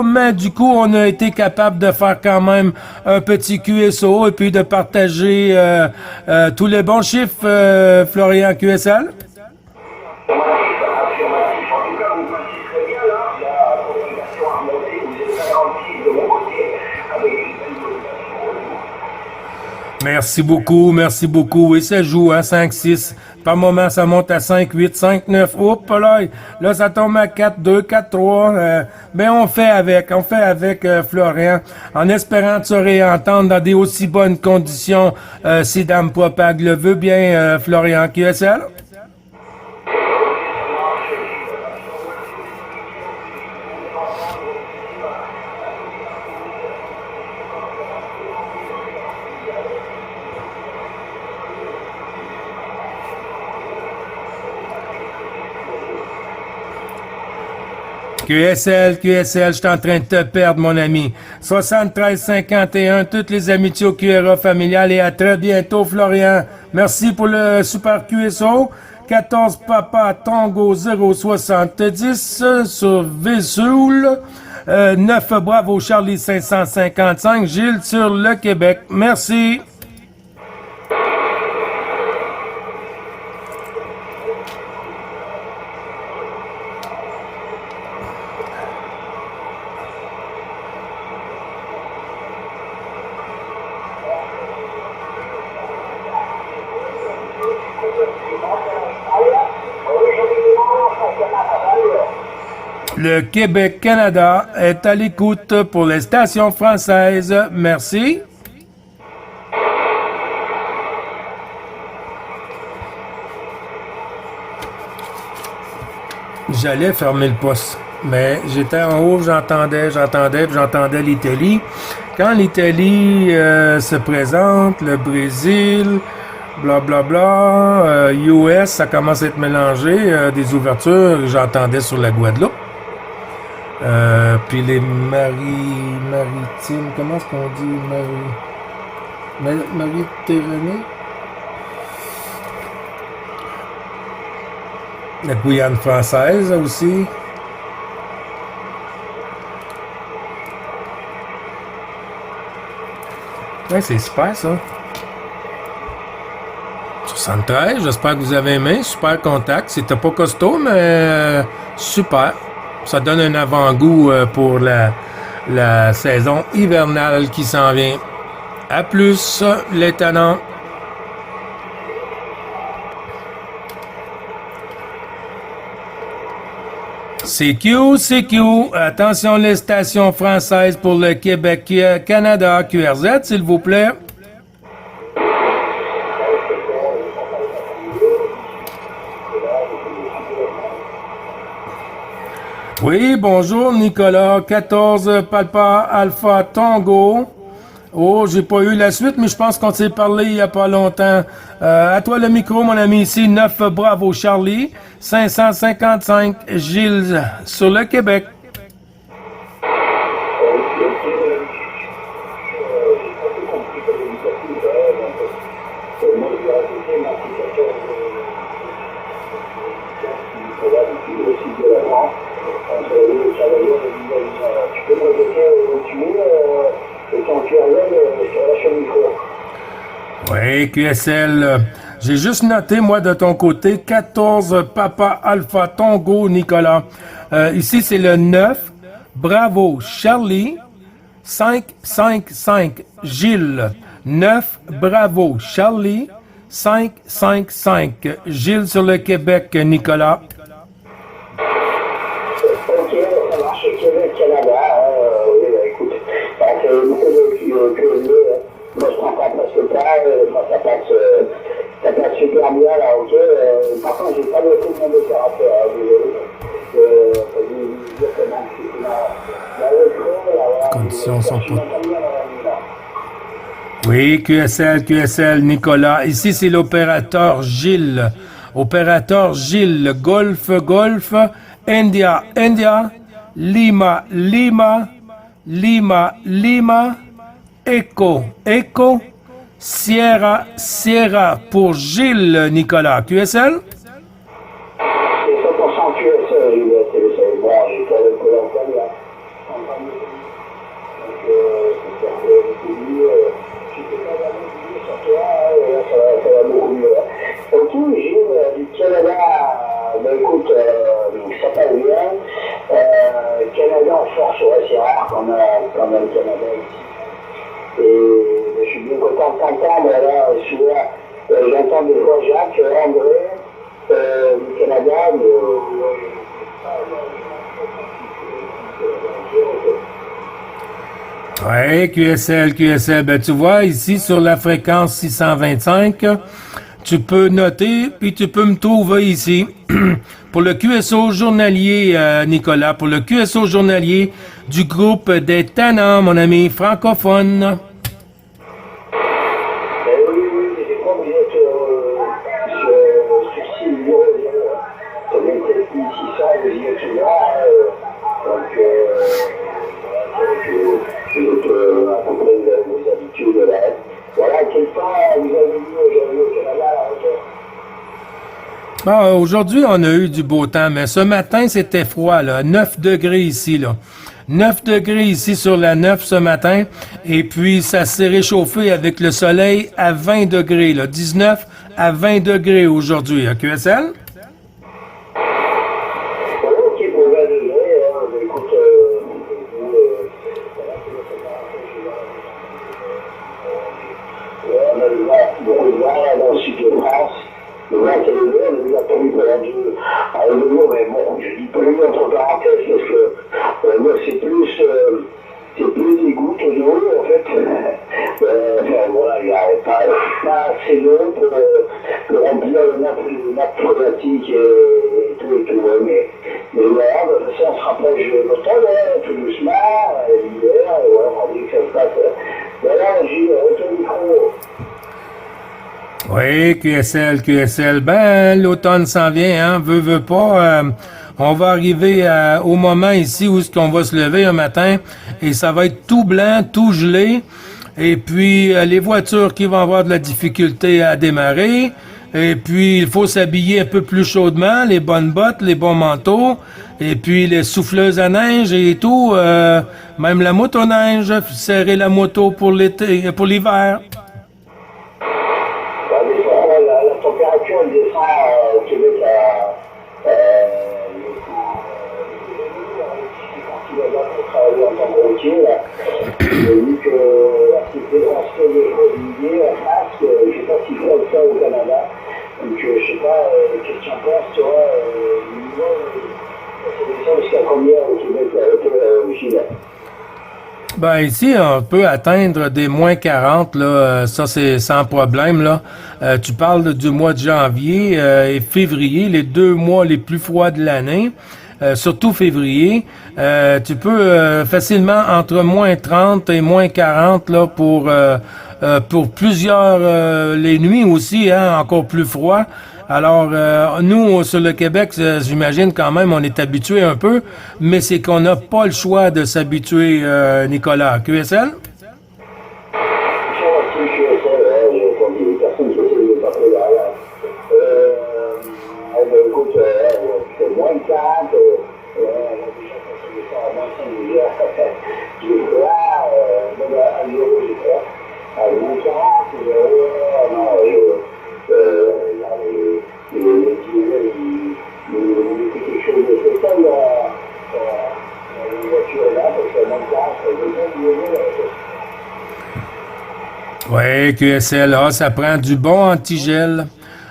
Mais du coup, on a été capable de faire quand même un petit QSO et puis de partager tous les bons chiffres, Florian, QSL. En tout cas, vous passez très bien là. Merci beaucoup, merci beaucoup. Et ça joue, hein, 5-6. Par moment, ça monte à 5-8, 5-9. Oups, là, ça tombe à 4-2, 4-3. Ben, on fait avec, Florian, en espérant te réentendre dans des aussi bonnes conditions, si Dame Propag le veut bien, Florian QSL. QSL, je suis en train de te perdre, mon ami. 73-51, toutes les amitiés au QRA familial et à très bientôt, Florian. Merci pour le super QSO. 14 Papa Tango 070 sur Vesoul. 9 Bravo Charlie 555. Gilles sur le Québec. Merci. Le Québec-Canada est à l'écoute pour les stations françaises. Merci. J'allais fermer le poste, mais j'étais en haut, j'entendais l'Italie. Quand l'Italie se présente, le Brésil, blablabla, US, ça commence à être mélangé, des ouvertures, j'entendais sur la Guadeloupe. Puis les maritimes, comment est-ce qu'on dit Méditerranée? La Guyane française aussi. Ouais, c'est super ça. 73, j'espère que vous avez aimé. Super contact. C'était pas costaud, mais super. Ça donne un avant-goût pour la saison hivernale qui s'en vient. À plus, les tenants. CQ. Attention les stations françaises pour le Québec, Canada, QRZ, s'il vous plaît. Oui, bonjour Nicolas, 14 Palpa Alpha Tango. Oh, j'ai pas eu la suite, mais je pense qu'on s'est parlé il y a pas longtemps. À toi le micro, mon ami, ici, 9 Bravo Charlie, 555 Gilles sur le Québec. Oui, QSL. J'ai juste noté, moi, de ton côté, 14 Papa Alpha Tango, Nicolas. Ici, c'est le 9 Bravo Charlie, 555 Gilles. 9 Bravo Charlie, 555 Gilles sur le Québec, Nicolas. Ok, ça marche, Québec-Canada. Oui, écoute, beaucoup de curieux. Moi, je comprends presque pas. Moi, ça passe super bien, là, ok. Par contre, j'ai pas noté le nom de opérateur, Les conditions sont pas... Oui, QSL, Nicolas. Ici, c'est l'opérateur Gilles. Opérateur Gilles, Golf, India, Lima, Echo, Sierra pour Gilles, Nicolas. QSL? C'est 100% QSL, c'est bon, j'ai pas le colloquial, là. Ça va beaucoup mieux. Ok, Gilles, du Canada, ben écoute, ça passe bien. Canada en force, ouais, c'est rare qu'on a le Canada ici. Et je suis bien content de t'entendre. Là, souvent, j'entends des fois Jacques, André, du Canada, mais Ouais, QSL. Ben, tu vois, ici, sur la fréquence 625, tu peux noter, puis tu peux me trouver ici. Pour le QSO journalier, Nicolas, pour le QSO journalier du groupe des Tannants, mon ami francophone. oui, j'ai pas oublié sur 6 numéros, ça vient peut-être 1600, vous y êtes là, donc, à peu près vos habitudes là. Voilà, quel temps vous avez vu aujourd'hui au Canada à la hauteur? Ah, aujourd'hui, on a eu du beau temps, mais ce matin, c'était froid, là. 9 degrés ici, là. 9 degrés ici sur la 9 ce matin. Et puis, ça s'est réchauffé avec le soleil à 20 degrés, là. 19 à 20 degrés aujourd'hui, à QSL. Ok, pour 20 degrés, écoute, on a le vent, beaucoup de vent dans le sud de France. Le vent c'est levé, on a vu la pluie perdue à l'eau, mais bon, je dis pluie entre parenthèses parce que moi c'est plus des gouttes d'eau en fait. Enfin voilà, il n'y a pas assez d'eau pour remplir le nappe phréatique et tout, ouais, mais voilà, de toute façon on se rapproche de l'automne, tout doucement, l'hiver, et voilà, on dit que ça se passe. Voilà, j'ai retourné le micro. Oui, QSL. Ben, l'automne s'en vient, hein. Veut pas. On va arriver au moment ici où on va se lever un matin et ça va être tout blanc, tout gelé. Et puis, les voitures qui vont avoir de la difficulté à démarrer. Et puis, il faut s'habiller un peu plus chaudement, les bonnes bottes, les bons manteaux. Et puis, les souffleuses à neige et tout. Même la motoneige, serrer la moto pour l'été, pour l'hiver. La température elle descend au Québec à quand il va travailler en tant que routier, j'ai vu que l'activité transfert des produits en France, je ne sais pas s'ils font ça au Canada. Donc je ne sais pas, qu'est-ce que tu en penses, tu vois, le niveau, ça descend jusqu'à combien au Québec avec le Chili? Ben ici, on peut atteindre des moins 40, là, ça c'est sans problème, là. Tu parles du mois de janvier et février, les 2 mois les plus froids de l'année, surtout février. Tu peux facilement entre moins 30 et moins 40 là, pour plusieurs les nuits aussi, hein, encore plus froid. Alors, nous, sur le Québec, j'imagine quand même, on est habitué un peu, mais c'est qu'on n'a pas le choix de s'habituer, Nicolas. QSL? Oui, QSL, ça prend du bon antigel.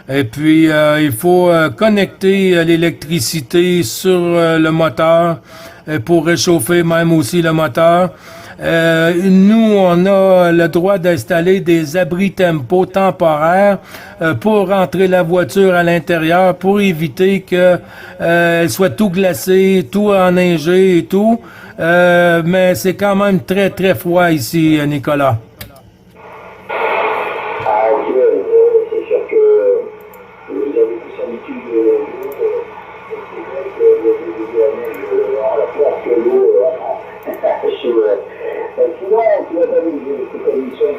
Et puis, il faut connecter l'électricité sur le moteur pour réchauffer même aussi le moteur. Nous, on a le droit d'installer des abris tempo temporaires pour rentrer la voiture à l'intérieur, pour éviter que elle soit tout glacée, tout enneigé et tout. Mais c'est quand même très, très froid ici, Nicolas. C'est sûr que vous avez plus l'habitude de la place que l'eau sinon, tu vas t'amuser, c'est comme une seule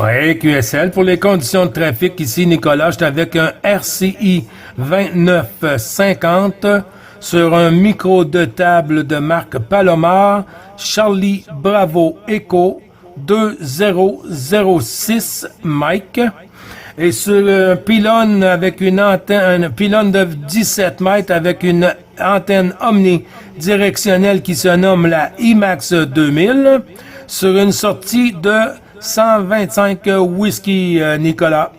Oui, QSL. Pour les conditions de trafic ici, Nicolas, j'étais avec un RCI 2950 sur un micro de table de marque Palomar, Charlie Bravo Echo 2006 Mike. et sur un pylône avec une antenne, un pylône de 17 mètres avec une antenne omnidirectionnelle qui se nomme la IMAX 2000 sur une sortie de 125 whisky, Nicolas.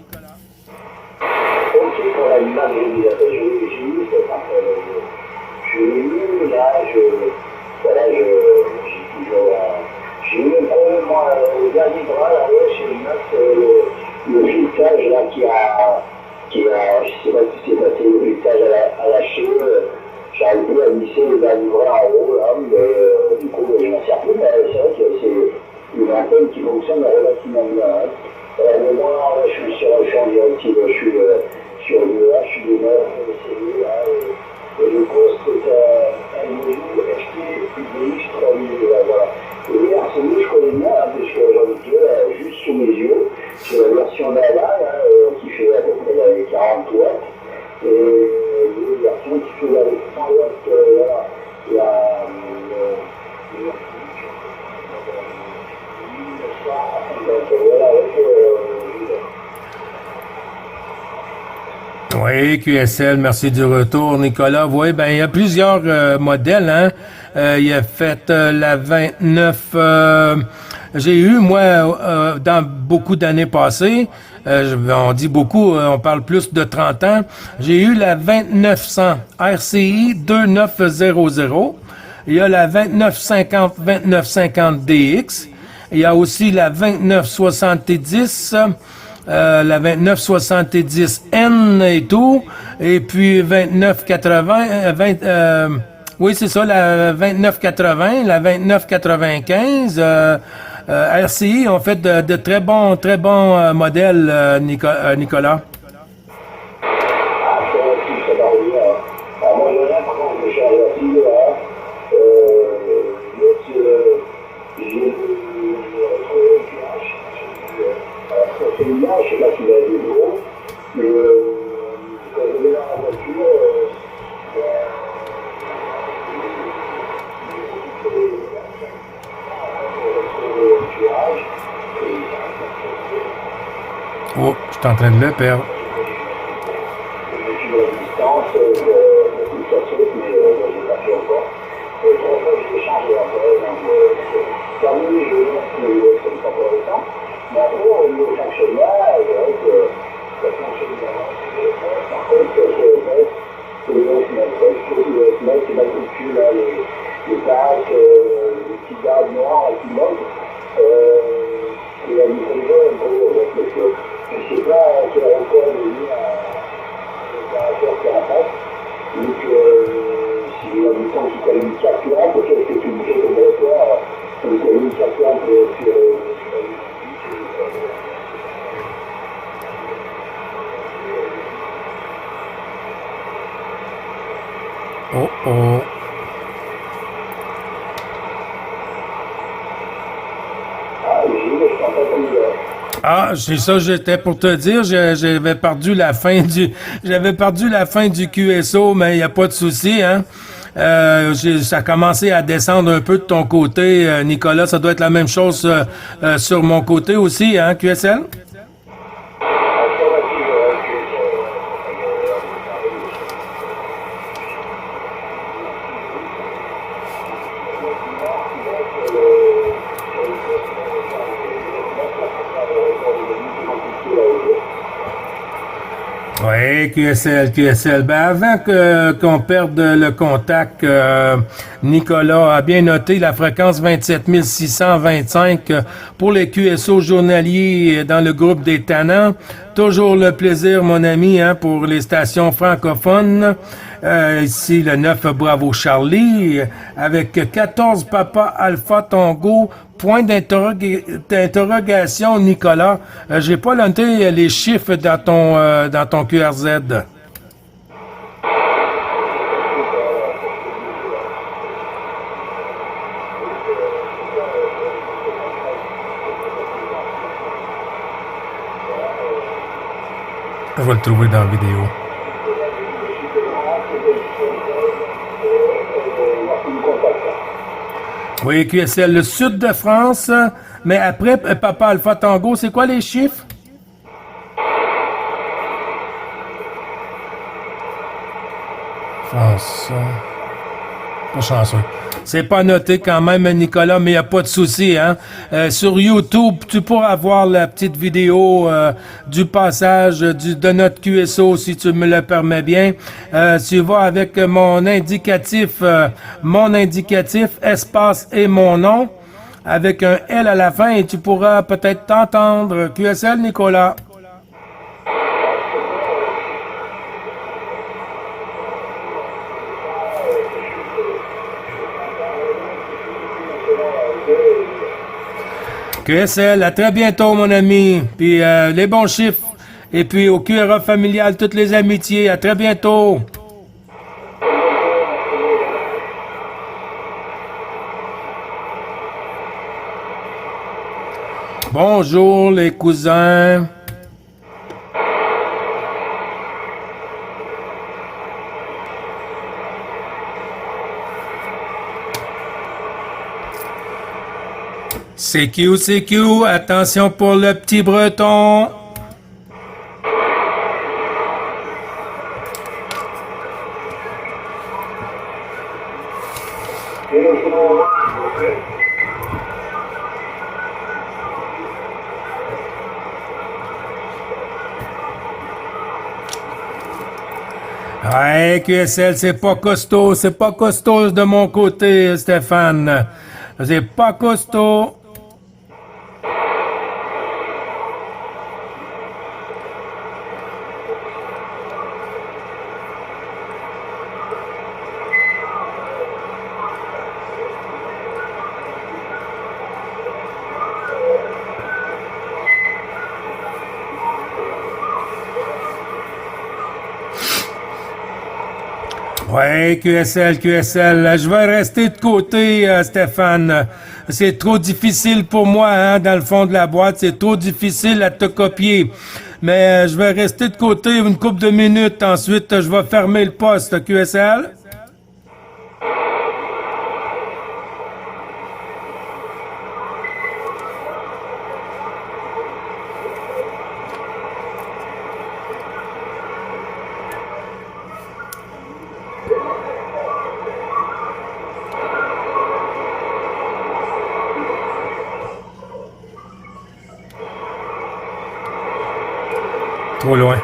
Ok, pour la image, j'ai eu cette affaire. Je l'ai eu, là, j'ai toujours. J'ai eu un problème, moi, au dernier bras, là, ouais, chez le filetage, là, je sais pas ce qui s'est passé, le filetage à lâcher. J'arrive plus à glisser le dernier bras en haut, là, mais du coup, je m'en sers plus, mais c'est vrai que c'est une antenne qui fonctionne relativement bien. Hein. Mais moi, là, je suis sur le champ directif, je suis sur le H, je suis du 9, c'est là, et du coup, c'est un module HP UDX 3000, voilà. Et RCD, je connais bien, hein, parce que j'en ai deux juste sous mes yeux. C'est la version d'Ala, qui fait à peu près 40 watts. Et une version qui fait avec 100 watts, voilà. Il y a Oui, QSL, merci du retour, Nicolas. Oui, ben il y a plusieurs modèles, hein. Il a fait la 29. J'ai eu, moi, dans beaucoup d'années passées, on dit beaucoup, on parle plus de 30 ans, j'ai eu la 2900 RCI 2900. Il y a la 2950 DX. Il y a aussi la 2970, la 2970N et tout. Et puis 2980, oui, c'est ça, la 2980, la 2995. RCI ont fait de très bons modèles, Nicolas. C'est une marche, je sais pas s'il a des gros, mais quand je vais dans la voiture, Oh, je suis en train de le perdre. je suis à distance, ça saute, mais je n'ai pas fait encore. Et trois fois, je l'ai changé après, donc parmi les jeux, ça ne prend pas le temps. Mais après, au niveau fonctionnement, c'est vrai que ça fonctionne bien. Par contre, c'est le US, c'est mal foutu, là, les pattes, les petits gardes noirs qui montent. Et la livraison est un peu parce que je ne sais pas quel record est mis à l'opérateur qui passe. Donc, si la licence qui commune 4 ans, peut-être que tu me fais comme record, une commune 4 ans sur Oh, oh. Ah, c'est ça, j'étais pour te dire, j'avais perdu la fin du QSO, mais il n'y a pas de souci, hein. Ça a commencé à descendre un peu de ton côté, Nicolas. Ça doit être la même chose sur mon côté aussi, hein, QSL? Oui, QSL. Ben avant qu'on perde le contact, Nicolas a bien noté la fréquence 27 625 pour les QSO journaliers dans le groupe des Tannants. Toujours le plaisir, mon ami, hein, pour les stations francophones. Ici, le 9 Bravo Charlie, avec 14 Papa Alpha Tango. Point d'interrogation, Nicolas. J'ai pas noté les chiffres dans ton QRZ. Je vais le trouver dans la vidéo. Oui, QSL, le sud de France, mais après Papa Alpha Tango, c'est quoi les chiffres? Ah, ça. Pas chanceux. C'est pas noté quand même, Nicolas, mais il n'y a pas de souci. Hein? Sur YouTube, tu pourras voir la petite vidéo du passage de notre QSO, si tu me le permets bien. Tu vas avec mon indicatif, espace et mon nom, avec un L à la fin, et tu pourras peut-être t'entendre. QSL, Nicolas. QSL, à très bientôt, mon ami. Puis les bons chiffres. Et puis au QRA familial, toutes les amitiés. À très bientôt. Bonjour, les cousins. CQ, CQ, attention pour le petit breton. Ouais, QSL, c'est pas costaud de mon côté, Stéphane. C'est pas costaud. Ouais, QSL, je vais rester de côté, Stéphane. C'est trop difficile pour moi, hein, dans le fond de la boîte. C'est trop difficile à te copier. Mais je vais rester de côté une couple de minutes. Ensuite, je vais fermer le poste, QSL. Trop loin.